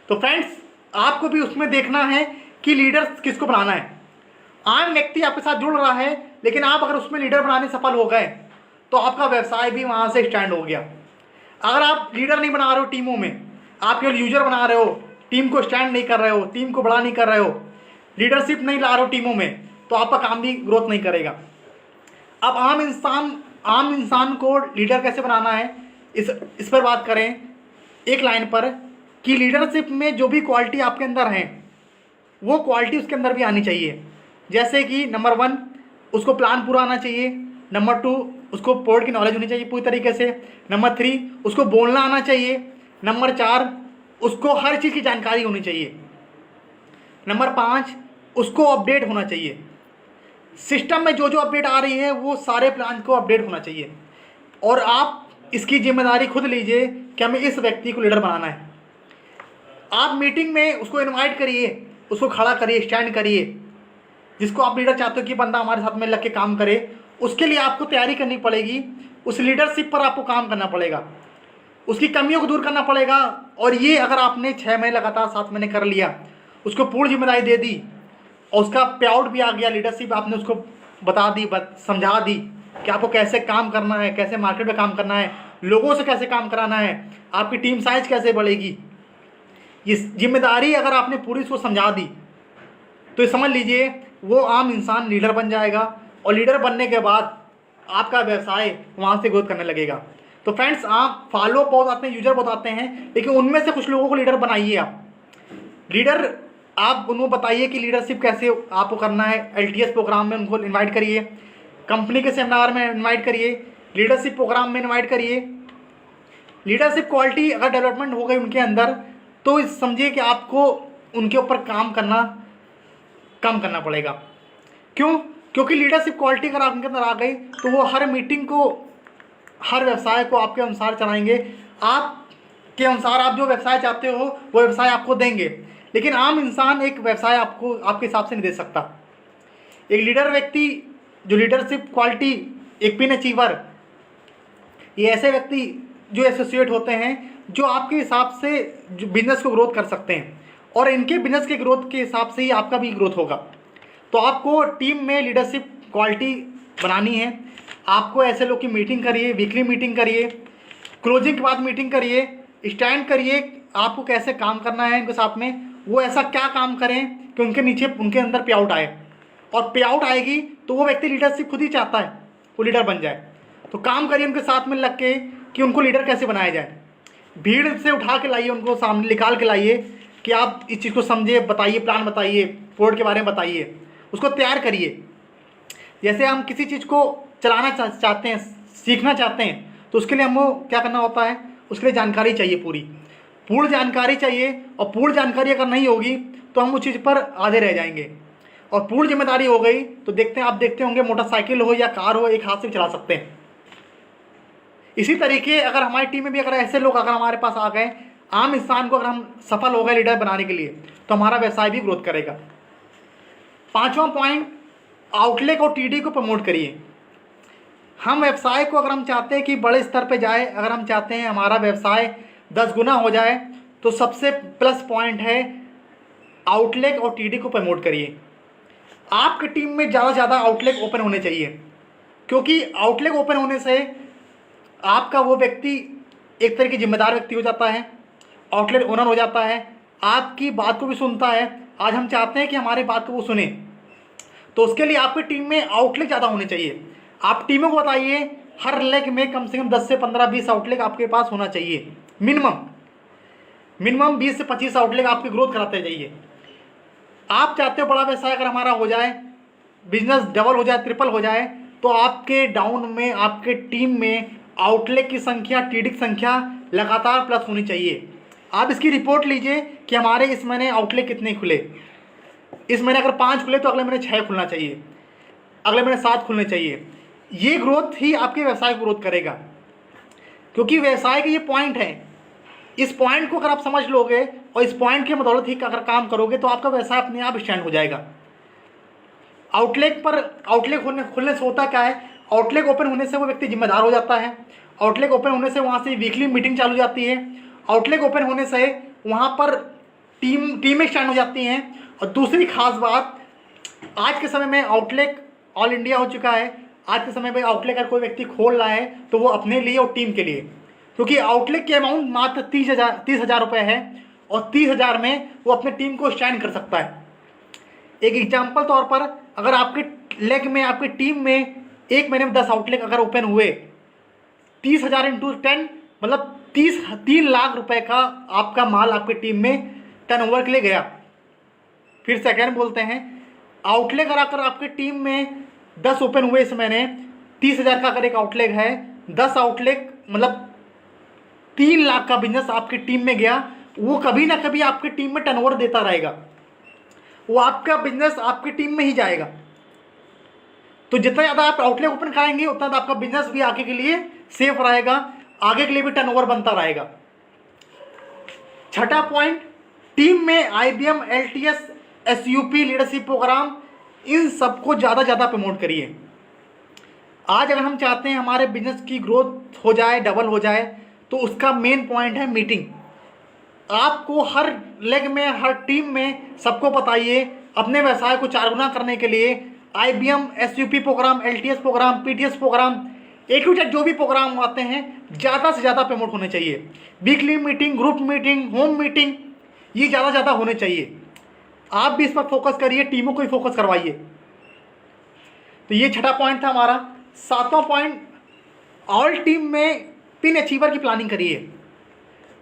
तो फ्रेंड्स, आपको भी उसमें देखना है कि लीडर किसको बनाना है। आम व्यक्ति आपके साथ जुड़ रहा है, लेकिन आप अगर उसमें लीडर बनाने सफल हो गए, तो आपका व्यवसाय भी वहाँ से स्टैंड हो गया। अगर आप लीडर नहीं बना रहे हो टीमों में, आप केवल यूजर बना रहे हो, टीम को स्टैंड नहीं कर रहे हो, टीम को बड़ा नहीं कर रहे हो, लीडरशिप नहीं ला रहे हो टीमों में, तो आपका काम भी ग्रोथ नहीं करेगा। अब आम इंसान को लीडर कैसे बनाना है, इस पर बात करें एक लाइन पर, कि लीडरशिप में जो भी क्वालिटी आपके अंदर है, वो क्वालिटी उसके अंदर भी आनी चाहिए। जैसे कि नंबर 1, उसको प्लान पूरा आना चाहिए। नंबर 2, उसको प्रोडक्ट की नॉलेज होनी चाहिए पूरी तरीके से। नंबर 3, उसको बोलना आना चाहिए। नंबर 4, उसको हर चीज़ की जानकारी होनी चाहिए। नंबर 5, उसको अपडेट होना चाहिए। सिस्टम में जो जो अपडेट आ रही है, वो सारे प्लान को अपडेट होना चाहिए। और आप इसकी जिम्मेदारी खुद लीजिए कि हमें इस व्यक्ति को लीडर बनाना है। आप मीटिंग में उसको इनवाइट करिए, उसको खड़ा करिए, स्टैंड करिए, जिसको आप लीडर चाहते हो कि बंदा हमारे साथ में लग के काम करे। उसके लिए आपको तैयारी करनी पड़ेगी, उस लीडरशिप पर आपको काम करना पड़ेगा, उसकी कमियों को दूर करना पड़ेगा। और ये अगर आपने 6 महीने लगातार 7 महीने कर लिया, उसको पूर्ण जिम्मेदारी दे दी, और उसका पे आउट भी आ गया, लीडरशिप आपने उसको बता दी, समझा दी कि आपको कैसे काम करना है, कैसे मार्केट में काम करना है, लोगों से कैसे काम कराना है, आपकी टीम साइज कैसे बढ़ेगी, ये जिम्मेदारी अगर आपने पूरी उसको समझा दी, तो ये समझ लीजिए वो आम इंसान लीडर बन जाएगा। और लीडर बनने के बाद आपका व्यवसाय वहाँ से ग्रोथ करने लगेगा। तो फ्रेंड्स, आप फॉलोअप बहुत आते हैं, यूजर बहुत आते हैं, लेकिन उनमें से कुछ लोगों को लीडर बनाइए। आप लीडर आप उनको बताइए कि लीडरशिप कैसे आपको करना है। LTS प्रोग्राम में उनको इनवाइट करिए, कंपनी के सेमिनार में इनवाइट करिए, लीडरशिप प्रोग्राम में इनवाइट करिए। लीडरशिप क्वालिटी अगर डेवलपमेंट हो गई उनके अंदर तो समझिए कि आपको उनके ऊपर काम करना कम करना पड़ेगा। क्यों? क्योंकि लीडरशिप क्वालिटी अगर आपके अंदर आ गई तो वो हर मीटिंग को, हर व्यवसाय को आपके अनुसार चलाएंगे। आपके अनुसार आप जो व्यवसाय चाहते हो वो व्यवसाय आपको देंगे, लेकिन आम इंसान एक व्यवसाय आपको आपके हिसाब से नहीं दे सकता। एक लीडर व्यक्ति जो लीडरशिप क्वालिटी, एक पिन अचीवर, ये ऐसे व्यक्ति जो एसोसिएट होते हैं जो आपके हिसाब से जो बिजनेस को ग्रोथ कर सकते हैं, और इनके बिजनेस के ग्रोथ के हिसाब से ही आपका भी ग्रोथ होगा। तो आपको टीम में लीडरशिप क्वालिटी बनानी है। आपको ऐसे लोग की मीटिंग करिए, वीकली मीटिंग करिए, क्लोजिंग के बाद मीटिंग करिए, स्टैंड करिए आपको कैसे काम करना है इनके साथ में, वो ऐसा क्या काम करें कि उनके नीचे उनके अंदर पे आउट आए, और पे आउट आएगी तो वो व्यक्ति लीडरशिप खुद ही चाहता है वो लीडर बन जाए। तो काम करिए उनके साथ में लग के कि उनको लीडर कैसे बनाया जाए। भीड़ से उठा के लाइए, उनको सामने निकाल के लाइए कि आप इस चीज़ को समझिए, बताइए, प्लान बताइए, बोर्ड के बारे में बताइए, उसको तैयार करिए। जैसे हम किसी चीज़ को चलाना चाहते हैं, सीखना चाहते हैं, तो उसके लिए हमको क्या करना होता है, उसके लिए जानकारी चाहिए, पूर्ण जानकारी चाहिए। और पूर्ण जानकारी अगर नहीं होगी तो हम उस चीज़ पर आधे रह जाएंगे, और पूर्ण जिम्मेदारी हो गई तो आप देखते होंगे मोटरसाइकिल हो या कार हो, एक हाथ से भी चला सकते हैं। इसी तरीके अगर हमारी टीम में भी अगर ऐसे लोग अगर हमारे पास आ गए, आम इंसान को अगर हम सफल हो गए लीडर बनाने के लिए, तो हमारा व्यवसाय भी ग्रोथ करेगा। 5वां पॉइंट, आउटलेट और TD को प्रमोट करिए। हम व्यवसाय को अगर हम चाहते हैं कि बड़े स्तर पे जाए, अगर हम चाहते हैं हमारा व्यवसाय 10 गुना हो जाए, तो सबसे प्लस पॉइंट है आउटलेट और TD को प्रमोट करिए। आपकी टीम में ज़्यादा से ज़्यादा आउटलेट ओपन होने चाहिए, क्योंकि आउटलेट ओपन होने से आपका वो व्यक्ति एक तरह की जिम्मेदार व्यक्ति हो जाता है, आउटलेट ओनर हो जाता है, आपकी बात को भी सुनता है। आज हम चाहते हैं कि हमारी बात को वो सुने, तो उसके लिए आपकी टीम में आउटलेट ज़्यादा होने चाहिए। आप टीमों को बताइए हर लेग में कम से कम 10 से 15-20 आउटलेट आपके पास होना चाहिए, मिनिमम 20 से 25 आउटलेट आपकी ग्रोथ कराते जाइए। आप चाहते हो बड़ा व्यवसाय अगर हमारा हो जाए, बिजनेस डबल हो जाए, ट्रिपल हो जाए, तो आपके डाउन में, आपके टीम में आउटलेट की संख्या, TD की संख्या लगातार प्लस होनी चाहिए। आप इसकी रिपोर्ट लीजिए कि हमारे इस महीने आउटलेट कितने खुले। इस महीने अगर 5 खुले तो अगले महीने 6 खुलना चाहिए, अगले महीने 7 खुलने चाहिए। ये ग्रोथ ही आपके व्यवसाय को ग्रोथ करेगा, क्योंकि व्यवसाय के ये पॉइंट हैं। इस पॉइंट को अगर आप समझ लोगे और इस पॉइंट की बदौलत ही अगर काम करोगे तो आपका व्यवसाय अपने आप स्टैंड हो जाएगा। आउटलेट खुलने से होता क्या है, आउटलेट ओपन होने से वो व्यक्ति जिम्मेदार हो जाता है। आउटलेट ओपन होने से वहाँ से वीकली मीटिंग चालू जाती है। आउटलेट ओपन होने से वहाँ पर टीमें स्टैंड हो जाती हैं। और दूसरी खास बात, आज के समय में आउटलेट ऑल इंडिया हो चुका है। आज के समय में आउटलेट अगर कोई व्यक्ति खोल रहा है तो वो अपने लिए और टीम के लिए, क्योंकि आउटलेट की अमाउंट मात्र 30,000 रुपये है, और 30,000 में वो अपने टीम को स्टैंड कर सकता है। एक एग्जाम्पल तौर पर, अगर आपके लेग में, आपकी टीम में एक महीने में 10 आउटलेट अगर ओपन हुए, 30,000 इंटू 10 मतलब 3 लाख रुपए का आपका माल आपकी टीम में टर्नओवर के लिए गया। फिर सेकेंड बोलते हैं, आउटलेट अगर आपकी टीम में 10 ओपन हुए इस महीने, 30,000 का अगर एक आउटलेट है, 10 आउटलेट मतलब 3 लाख का बिजनेस आपकी टीम में गया। वो कभी ना कभी आपकी टीम में टर्नओवर देता रहेगा, वो आपका बिजनेस आपकी टीम में ही जाएगा। तो जितना ज़्यादा आप आउटलेट ओपन कराएंगे उतना आपका बिजनेस भी आगे के लिए सेफ रहेगा, आगे के लिए भी टर्नओवर बनता रहेगा। 6वां पॉइंट, टीम में IBM, LTS, SUP leadership programme, इन सबको ज़्यादा प्रमोट करिए। आज अगर हम चाहते हैं हमारे बिजनेस की ग्रोथ हो जाए, डबल हो जाए, तो उसका मेन पॉइंट है मीटिंग। आपको हर लेग में, हर टीम में सबको बताइए अपने व्यवसाय को 4 गुना करने के लिए IBM, SUP programme, LTS programme, PTS programme, A to Z जो भी प्रोग्राम आते हैं ज़्यादा से ज़्यादा प्रमोट होने चाहिए। Weekly meeting, group meeting, home meeting, ये ज़्यादा होने चाहिए। आप भी इस पर फोकस करिए, टीमों को ही फोकस करवाइए। तो ये 6वां पॉइंट था हमारा। 7वां पॉइंट, ऑल टीम में पिन अचीवर की प्लानिंग करिए।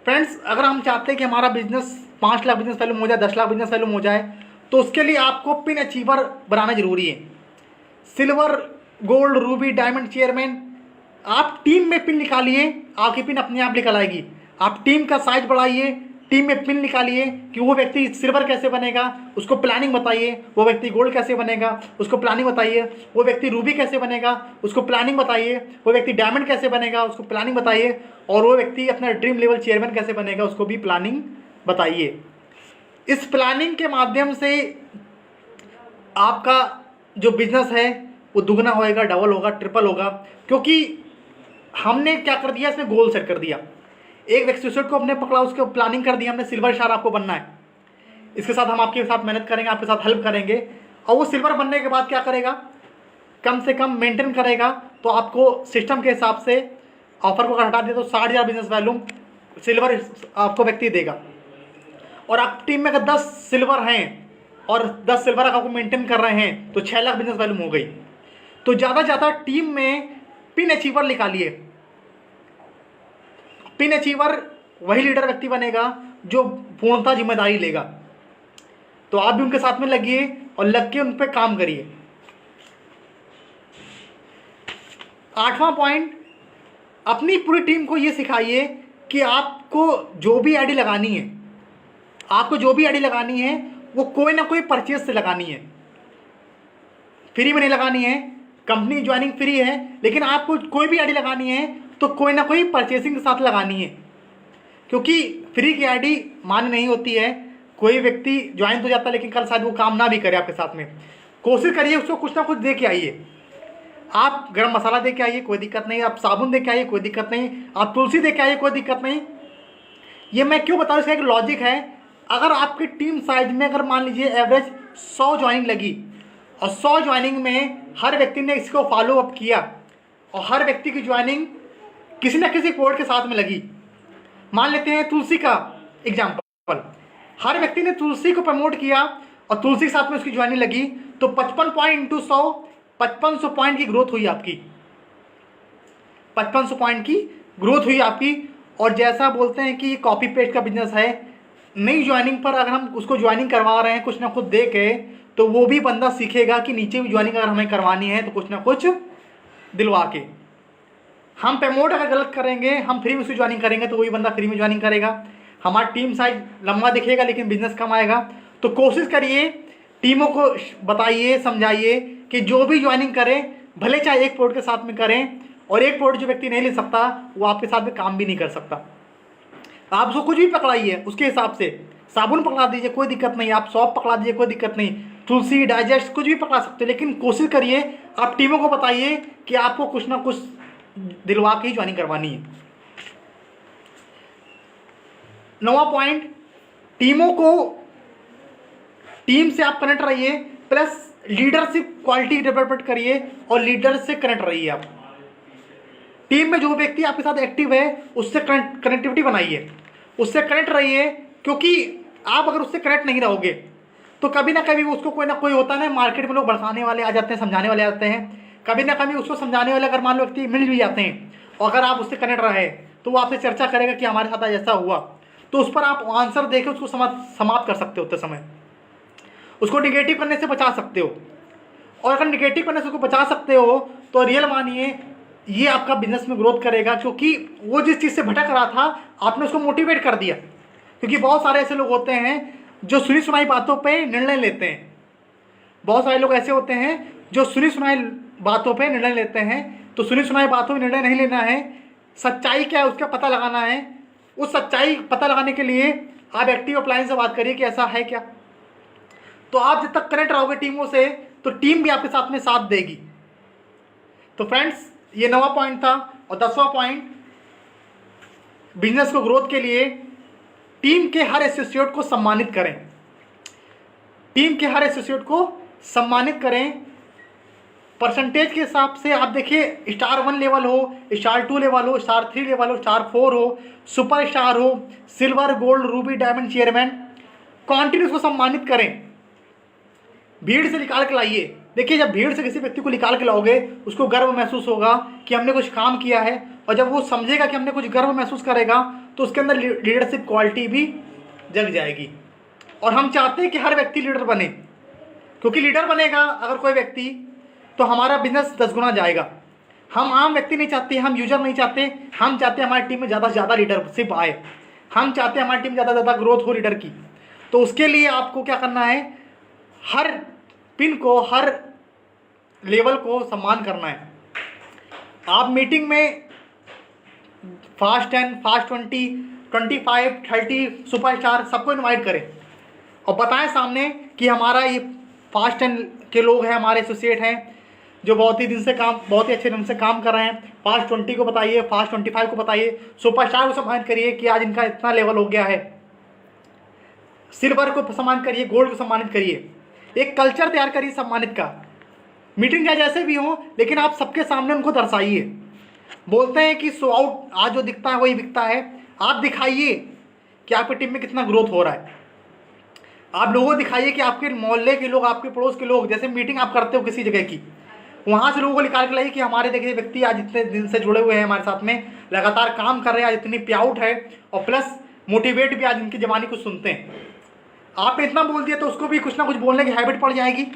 फ्रेंड्स, अगर हम चाहते हैं कि हमारा बिजनेस 5 लाख बिजनेस वैल्यूम हो जाए, 10 लाख बिजनेस वैल्यूम हो जाए, तो उसके लिए आपको पिन अचीवर बनाना जरूरी है। Silver, gold, Ruby, diamond, chairman, आप टीम में पिन निकालिए, आपकी पिन अपने आप निकल आएगी। आप टीम का साइज बढ़ाइए, टीम में पिन निकालिए कि वो व्यक्ति सिल्वर कैसे बनेगा, उसको प्लानिंग बताइए। वो व्यक्ति गोल्ड कैसे बनेगा, उसको प्लानिंग बताइए। वो व्यक्ति रूबी कैसे बनेगा, उसको प्लानिंग बताइए। वो व्यक्ति डायमंड कैसे बनेगा, उसको प्लानिंग बताइए। और वो व्यक्ति अपना ड्रीम लेवल चेयरमैन कैसे बनेगा, उसको भी प्लानिंग बताइए। इस प्लानिंग के माध्यम से आपका जो बिजनेस है वो दुगना होएगा, डबल होगा, ट्रिपल होगा। क्योंकि हमने क्या कर दिया, इसमें गोल सेट कर दिया। एक व्यक्ति को अपने पकड़ा, उसको प्लानिंग कर दिया हमने, सिल्वर स्टार आपको बनना है। इसके साथ हम आपके साथ मेहनत करेंगे, आपके साथ हेल्प करेंगे। और वो सिल्वर बनने के बाद क्या करेगा, कम से कम मेंटेन करेगा। तो आपको सिस्टम के हिसाब से ऑफर को अगर हटा दिया तो 60,000 बिजनेस वैल्यूम सिल्वर आपको व्यक्ति देगा। और आप टीम में अगर 10 सिल्वर हैं और 10 सिल्वर आपको मेंटेन कर रहे हैं तो 6 लाख बिजनेस वैल्यूम हो गई। तो ज़्यादा से ज़्यादा टीम में पिन अचीवर निकालिए। पिन अचीवर वही लीडर व्यक्ति बनेगा जो पूर्णतः जिम्मेदारी लेगा। तो आप भी उनके साथ में लगिए और लग के उन पर काम करिए। 8वां पॉइंट, अपनी पूरी टीम को यह सिखाइए कि आपको जो भी आईडी लगानी है, आपको जो भी आईडी लगानी है वो कोई ना कोई परचेज से लगानी है। फ्री में नहीं लगानी है, कंपनी ज्वाइनिंग फ्री है, लेकिन आपको कोई भी आईडी लगानी है तो कोई ना कोई परचेसिंग के साथ लगानी है। क्योंकि फ्री की आईडी मान्य नहीं होती है। कोई व्यक्ति ज्वाइन तो जाता है लेकिन कल शायद वो काम ना भी करे आपके साथ में। कोशिश करिए उसको कुछ ना कुछ दे के आइए। आप गरम मसाला दे के आइए, कोई दिक्कत नहीं। आप साबुन दे के आइए, कोई दिक्कत नहीं। आप तुलसी दे के आइए, कोई दिक्कत नहीं। ये मैं क्यों बता रहा हूँ, इसका एक लॉजिक है। अगर आपकी टीम साइज में अगर मान लीजिए एवरेज 100 ज्वाइनिंग लगी और 100 ज्वाइनिंग में हर व्यक्ति ने इसको फॉलो अप किया और हर व्यक्ति की ज्वाइनिंग किसी न किसी कोड के साथ में लगी। मान लेते हैं तुलसी का एग्जाम्पल, हर व्यक्ति ने तुलसी को प्रमोट किया और तुलसी के साथ में उसकी ज्वाइनिंग लगी, तो 55 पॉइंट इंटू 100, 5500 पॉइंट की ग्रोथ हुई आपकी। 5500 पॉइंट की ग्रोथ हुई आपकी। और जैसा बोलते हैं कि कॉपी पेस्ट का बिजनेस है, नई ज्वाइनिंग पर अगर हम उसको ज्वाइनिंग करवा रहे हैं कुछ ना कुछ दे के, तो वो भी बंदा सीखेगा कि नीचे भी ज्वाइनिंग अगर हमें करवानी है तो कुछ ना कुछ दिलवा के। हम प्रमोट अगर गलत करेंगे, हम फ्री में उसकी ज्वाइनिंग करेंगे तो वही बंदा फ्री में ज्वाइनिंग करेगा। हमारा टीम साइज लंबा दिखेगा लेकिन बिजनेस कम आएगा। तो कोशिश करिए, टीमों को बताइए, समझाइए कि जो भी ज्वाइनिंग करें, भले चाहे एक प्रोडक्ट के साथ में करें। और एक प्रोडक्ट जो व्यक्ति नहीं ले सकता वो आपके साथ में काम भी नहीं कर सकता। आप उसको कुछ भी पकड़ाइए उसके हिसाब से। साबुन पकड़ा दीजिए, कोई दिक्कत नहीं। आप सौंफ पकड़ा दीजिए, कोई दिक्कत नहीं। तुलसी, डाइजेस्ट, कुछ भी पकड़ा सकते हो। लेकिन कोशिश करिए, आप टीमों को बताइए कि आपको कुछ ना कुछ दिलवा के ही ज्वाइनिंग करवानी है। 9वां पॉइंट, टीमों को, टीम से आप कनेक्ट रहिए, प्लस लीडरशिप क्वालिटी डेवलपमेंट करिए और लीडर से कनेक्ट रहिए। आप टीम में जो व्यक्ति आपके साथ एक्टिव है उससे कनेक्टिविटी बनाइए, उससे कनेक्ट रहिए। क्योंकि आप अगर उससे कनेक्ट नहीं रहोगे तो कभी ना कभी उसको कोई ना कोई होता है ना, मार्केट में लोग भड़काने वाले आ जाते हैं, समझाने वाले आ जाते हैं। कभी ना कभी उसको समझाने वाले अगर मान लो व्यक्ति मिल भी जाते हैं और अगर आप उससे कनेक्ट रहे तो वो आपसे चर्चा करेगा कि हमारे साथ ऐसा हुआ, तो उस पर आप आंसर देके उसको समाप्त कर सकते हो। उतने समय उसको निगेटिव करने से बचा सकते हो। और अगर निगेटिव करने से उसको बचा सकते हो तो रियल मानिए ये आपका बिजनेस में ग्रोथ करेगा। क्योंकि वो जिस चीज़ से भटक रहा था आपने उसको मोटिवेट कर दिया। क्योंकि बहुत सारे ऐसे लोग होते हैं जो सुनी सुनाई बातों पे निर्णय लेते हैं। बहुत सारे लोग ऐसे होते हैं जो सुनी सुनाई बातों पे निर्णय लेते हैं। तो सुनी सुनाई बातों में निर्णय नहीं लेना है, सच्चाई क्या है उसका पता लगाना है। उस सच्चाई पता लगाने के लिए आप एक्टिव अप्लायंस से बात करिए कि ऐसा है क्या। तो आप जब तक कनेक्ट रहोगे टीमों से तो टीम भी आपके साथ में साथ देगी। तो फ्रेंड्स, ये 9वां पॉइंट था। और 10वां पॉइंट, बिजनेस को ग्रोथ के लिए टीम के हर एसोसिएट को सम्मानित करें। टीम के हर एसोसिएट को सम्मानित करें परसेंटेज के हिसाब से। आप देखिए, स्टार 1 लेवल हो, स्टार 2 लेवल हो, स्टार 3 लेवल हो, स्टार 4 हो, सुपर स्टार हो, silver, gold, Ruby, diamond, chairman, continue उसको सम्मानित करें। भीड़ से निकाल के लाइए। देखिए, जब भीड़ से किसी व्यक्ति को निकाल के लाओगे उसको गर्व महसूस होगा कि हमने कुछ काम किया है। और जब वो समझेगा कि हमने कुछ गर्व महसूस करेगा तो उसके अंदर लीडरशिप क्वालिटी भी जग जाएगी। और हम चाहते हैं कि हर व्यक्ति लीडर बने, क्योंकि लीडर बनेगा अगर कोई व्यक्ति तो हमारा बिजनेस 10 गुना जाएगा। हम आम व्यक्ति नहीं चाहते, हम यूजर नहीं चाहते, हम चाहते हैं हमारी टीम में ज़्यादा से ज़्यादा लीडरशिप आए, हम चाहते हैं हमारी टीम ज़्यादा से ज़्यादा ग्रोथ हो लीडर की। तो उसके लिए आपको क्या करना है, हर पिन को, हर लेवल को सम्मान करना है। आप मीटिंग में फास्ट 10, फास्ट 20, 25, 30 सुपरस्टार सबको इनवाइट करें और बताएं सामने कि हमारा ये फास्ट 10 के लोग हैं, हमारे एसोसिएट हैं जो बहुत ही अच्छे ढंग से काम कर रहे हैं। फास्ट 20 को बताइए, फास्ट 25 को बताइए, सुपरस्टार को सम्मानित करिए कि आज इनका इतना लेवल हो गया है। सिल्वर को सम्मान करिए, गोल्ड को सम्मानित करिए। एक कल्चर तैयार करिए सम्मानित का। मीटिंग चाहे जैसे भी हो, लेकिन आप सबके सामने उनको दर्शाइए। बोलते हैं कि शो आउट आज जो दिखता है वही बिकता है। आप दिखाइए कि आपकी टीम में कितना ग्रोथ हो रहा है। आप लोगों को दिखाइए कि आपके मोहल्ले के लोग, आपके पड़ोस के लोग, जैसे मीटिंग आप करते हो किसी जगह की, वहाँ से लोगों को निकाल के लाइए कि हमारे देखिए व्यक्ति आज इतने दिन से जुड़े हुए हैं हमारे साथ में, लगातार काम कर रहे हैं, आज इतनी पे आउट है और प्लस मोटिवेट भी आज इनकी जवानी को सुनते हैं। आपने इतना बोल दिया तो उसको भी कुछ ना कुछ बोलने की हैबिट पड़ जाएगी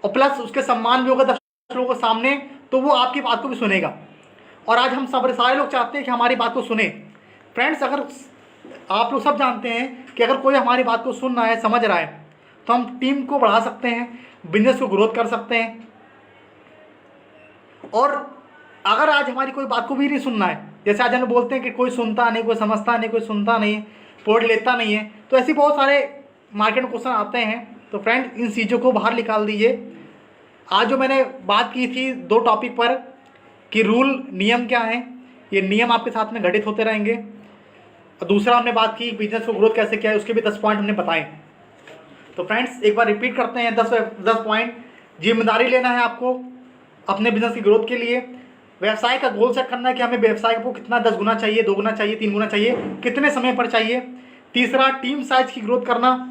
और प्लस उसके सम्मान भी होगा 10 लोगों के सामने, तो वो आपकी बात को भी सुनेगा। और आज हम सारे लोग चाहते हैं कि हमारी बात को सुने। फ्रेंड्स, अगर आप लोग सब जानते हैं कि अगर कोई हमारी बात को सुन रहा है, समझ रहा है, तो हम टीम को बढ़ा सकते हैं, बिजनेस को ग्रोथ कर सकते हैं। और अगर आज हमारी कोई बात को भी नहीं सुनना है, जैसे आज हम बोलते हैं कि कोई सुनता नहीं, कोई समझता नहीं, कोई सुनता नहीं, पॉइंट लेता नहीं है, तो ऐसे बहुत सारे मार्केट में क्वेश्चन आते हैं। तो फ्रेंड, इन चीज़ों को बाहर निकाल दीजिए। आज जो मैंने बात की थी 2 टॉपिक पर कि रूल, नियम क्या है, ये नियम आपके साथ में घटित होते रहेंगे। और दूसरा हमने बात की बिजनेस को ग्रोथ कैसे किया है, उसके भी 10 पॉइंट हमने बताए। तो फ्रेंड्स, एक बार रिपीट करते हैं 10 पॉइंट। जिम्मेदारी लेना है आपको अपने बिजनेस की ग्रोथ के लिए। व्यवसाय का गोल सेट करना है कि हमें व्यवसाय को कितना 10 गुना चाहिए, 2 गुना चाहिए, 3 गुना चाहिए, कितने समय पर चाहिए। तीसरा, टीम साइज की ग्रोथ करना।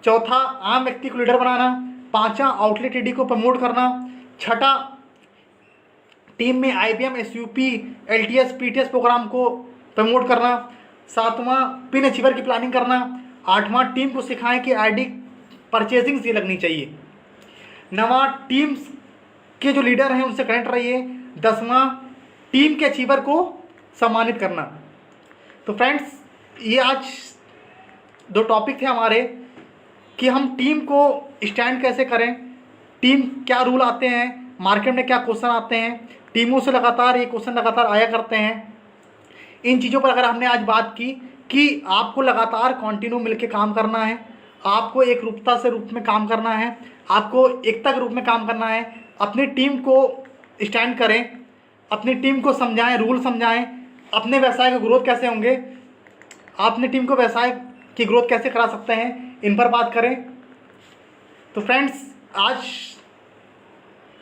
चौथा, आम व्यक्ति को लीडर बनाना। पांचवा, आउटलेट ईडी को प्रमोट करना। छठा, टीम में IBM, SUP, LTS, PTS programme को प्रमोट करना। सातवां, पिन अचीवर की प्लानिंग करना। आठवां, टीम को सिखाएं कि ID परचेजिंग से लगनी चाहिए। नवां, टीम्स के जो लीडर हैं उनसे कनेक्ट रहिए। 10वां, टीम के अचीवर को सम्मानित करना। तो फ्रेंड्स, ये आज 2 टॉपिक थे हमारे कि हम टीम को स्टैंड कैसे करें, टीम क्या रूल आते हैं, मार्केट में क्या क्वेश्चन आते हैं, टीमों से लगातार ये क्वेश्चन लगातार आया करते हैं। इन चीज़ों पर अगर हमने आज बात की कि आपको लगातार कंटिन्यू मिलके काम करना है, आपको एक रूपता से रूप में काम करना है, आपको एकता के रूप में काम करना है। अपनी टीम को स्टैंड करें, अपनी टीम को समझाएं, रूल समझाएं, अपने व्यवसाय का ग्रोथ कैसे होंगे, आप अपनी टीम को व्यवसाय की ग्रोथ कैसे करा सकते हैं, इन पर बात करें। तो फ्रेंड्स, आज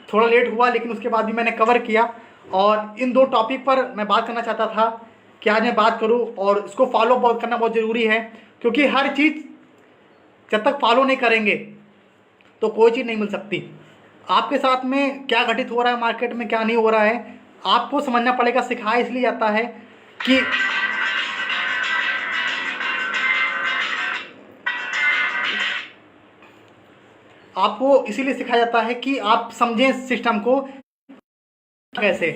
थोड़ा लेट हुआ लेकिन उसके बाद भी मैंने कवर किया और इन 2 टॉपिक पर मैं बात करना चाहता था कि आज मैं बात करूं और इसको फॉलो बहुत करना बहुत ज़रूरी है, क्योंकि हर चीज़ जब तक फॉलो नहीं करेंगे तो कोई चीज़ नहीं मिल सकती। आपके साथ में क्या घटित हो रहा है, मार्केट में क्या नहीं हो रहा है, आपको समझना पड़ेगा। सिखाया इसलिए जाता है कि आपको इसीलिए सिखाया जाता है कि आप समझें सिस्टम को कैसे,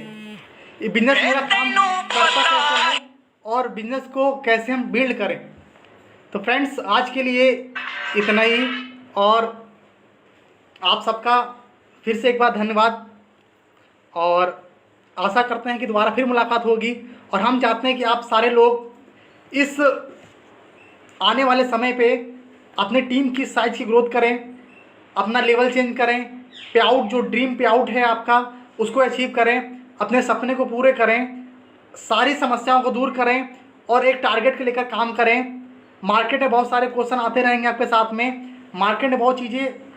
ये बिजनेस मेरा काम करता कैसे है और बिजनेस को कैसे हम बिल्ड करें। तो फ्रेंड्स, आज के लिए इतना ही और आप सबका फिर से एक बार धन्यवाद और आशा करते हैं कि दोबारा फिर मुलाकात होगी। और हम चाहते हैं कि आप सारे लोग इस आने वाले समय पे अपने टीम की साइज की ग्रोथ करें, अपना लेवल चेंज करें, पे आउट जो ड्रीम पे आउट है आपका उसको अचीव करें, अपने सपने को पूरे करें, सारी समस्याओं को दूर करें और एक टारगेट के लेकर काम करें। मार्केट में बहुत सारे क्वेश्चन आते रहेंगे आपके साथ में, मार्केट में बहुत चीज़ें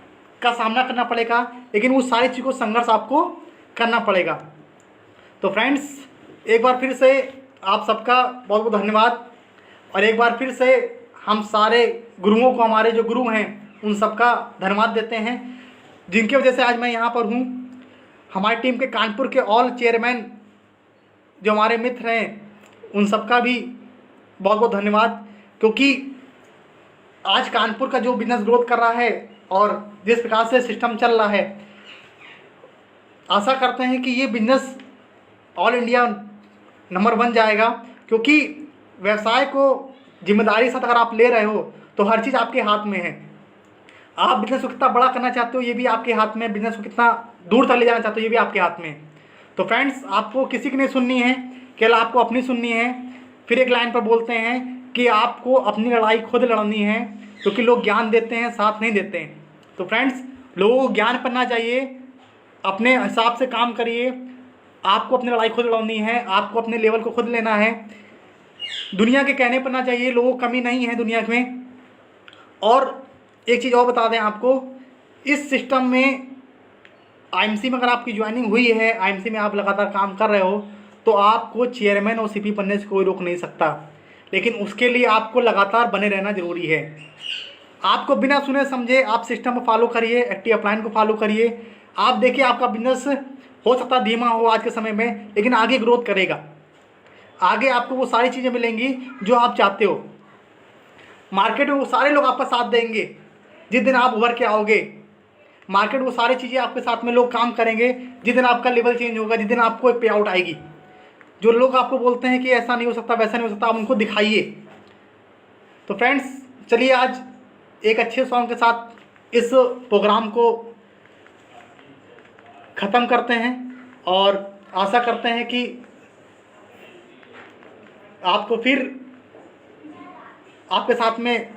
का सामना करना पड़ेगा, लेकिन उस सारी चीज़ों को संघर्ष आपको करना पड़ेगा। तो फ्रेंड्स, एक बार फिर से आप सबका बहुत बहुत धन्यवाद और एक बार फिर से हम सारे गुरुओं को, हमारे जो गुरु हैं उन सबका धन्यवाद देते हैं जिनकी वजह से आज मैं यहाँ पर हूँ। हमारी टीम के कानपुर के ऑल चेयरमैन जो हमारे मित्र हैं उन सबका भी बहुत बहुत धन्यवाद, क्योंकि आज कानपुर का जो बिजनेस ग्रोथ कर रहा है और जिस प्रकार से सिस्टम चल रहा है, आशा करते हैं कि ये बिजनेस ऑल इंडिया नंबर 1 जाएगा, क्योंकि व्यवसाय को जिम्मेदारी के साथ अगर आप ले रहे हो तो हर चीज़ आपके हाथ में है। आप बिजनेस को कितना बड़ा करना चाहते हो ये भी आपके हाथ में है, बिजनेस को कितना दूर तक ले जाना चाहते हो ये भी आपके हाथ में है। तो फ्रेंड्स, आपको किसी की नहीं सुननी है, केवल आपको अपनी सुननी है। फिर एक लाइन पर बोलते हैं कि आपको अपनी लड़ाई खुद लड़नी है, क्योंकि लोग ज्ञान देते हैं, साथ नहीं देते हैं। तो फ्रेंड्स, लोगों को ज्ञान पढ़ना चाहिए, अपने हिसाब से काम करिए। आपको अपनी लड़ाई खुद लड़नी है, आपको अपने लेवल को खुद लेना है। दुनिया के कहने पर ना चाहिए, लोगों की कमी नहीं है दुनिया में। और एक चीज़ और बता दें आपको, इस सिस्टम में आईएमसी में अगर आपकी ज्वाइनिंग हुई है, आईएमसी में आप लगातार काम कर रहे हो, तो आपको चेयरमैन और सीपी बनने से कोई रोक नहीं सकता, लेकिन उसके लिए आपको लगातार बने रहना ज़रूरी है। आपको बिना सुने समझे आप सिस्टम को फॉलो करिए, एक्टिव अपलाइन को फॉलो करिए। आप देखिए, आपका बिजनेस हो सकता है धीमा हो आज के समय में, लेकिन आगे ग्रोथ करेगा। आगे आपको वो सारी चीज़ें मिलेंगी जो आप चाहते हो। मार्केट में वो सारे लोग आपका साथ देंगे जिस दिन आप उभर के आओगे। मार्केट में वो सारी चीज़ें आपके साथ में लोग काम करेंगे जिस दिन आपका लेवल चेंज होगा, जिस दिन आपको एक पे आउट आएगी। जो लोग आपको बोलते हैं कि ऐसा नहीं हो सकता, वैसा नहीं हो सकता, आप उनको दिखाइए। तो फ्रेंड्स, चलिए आज एक अच्छे सॉन्ग के साथ इस प्रोग्राम को ख़त्म करते हैं और आशा करते हैं कि आपको फिर आपके साथ में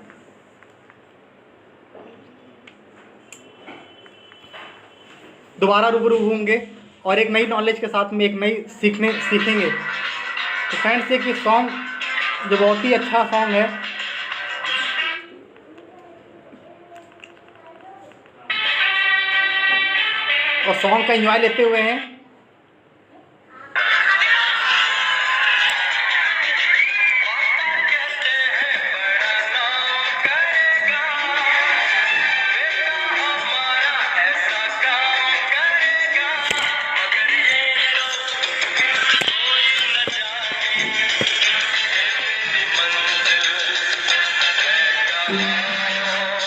दोबारा रूबरू होंगे और एक नई नॉलेज के साथ में एक नई सीखेंगे। तो फ्रेंड्स, एक ये सॉन्ग जो बहुत ही अच्छा सॉन्ग है, और सॉन्ग का एंजॉय लेते हुए हैं।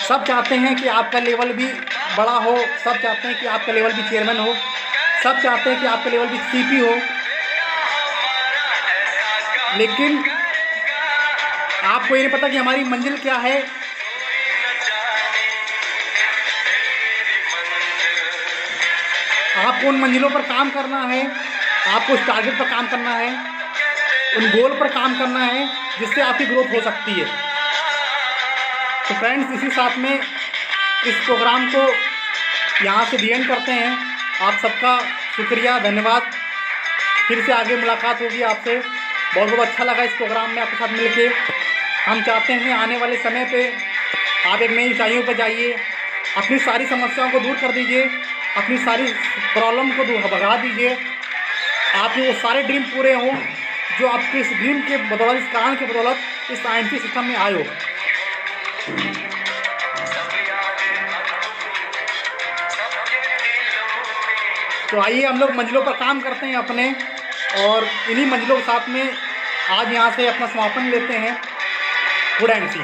सब चाहते हैं कि आपका लेवल भी बड़ा हो, सब चाहते हैं कि आपका लेवल भी चेयरमैन हो, सब चाहते हैं कि आपका लेवल भी सीपी हो, लेकिन आपको ये नहीं पता कि हमारी मंजिल क्या है। आपको उन मंजिलों पर काम करना है, आपको उस टारगेट पर काम करना है, उन गोल पर काम करना है जिससे आपकी ग्रोथ हो सकती है। तो फ्रेंड्स, इसी साथ में इस प्रोग्राम को यहाँ से डी एंड करते हैं। आप सबका शुक्रिया, धन्यवाद। फिर से आगे मुलाकात होगी आपसे। बहुत बहुत अच्छा लगा इस प्रोग्राम में आपके साथ मिलके। हम चाहते हैं आने वाले समय पे आप एक नई ऊंचाइयों पर जाइए, अपनी सारी समस्याओं को दूर कर दीजिए, अपनी सारी प्रॉब्लम को भगा दीजिए, आपके वो सारे ड्रीम पूरे हों जो आपके इस ड्रीम के बदौलत, इस कारण के बदौलत इस आईएमसी सिस्टम में आए हो। तो आइए हम लोग मंजिलों पर काम करते हैं अपने, और इन्हीं मंजिलों के साथ में आज यहाँ से अपना समापन लेते हैं। Good and C.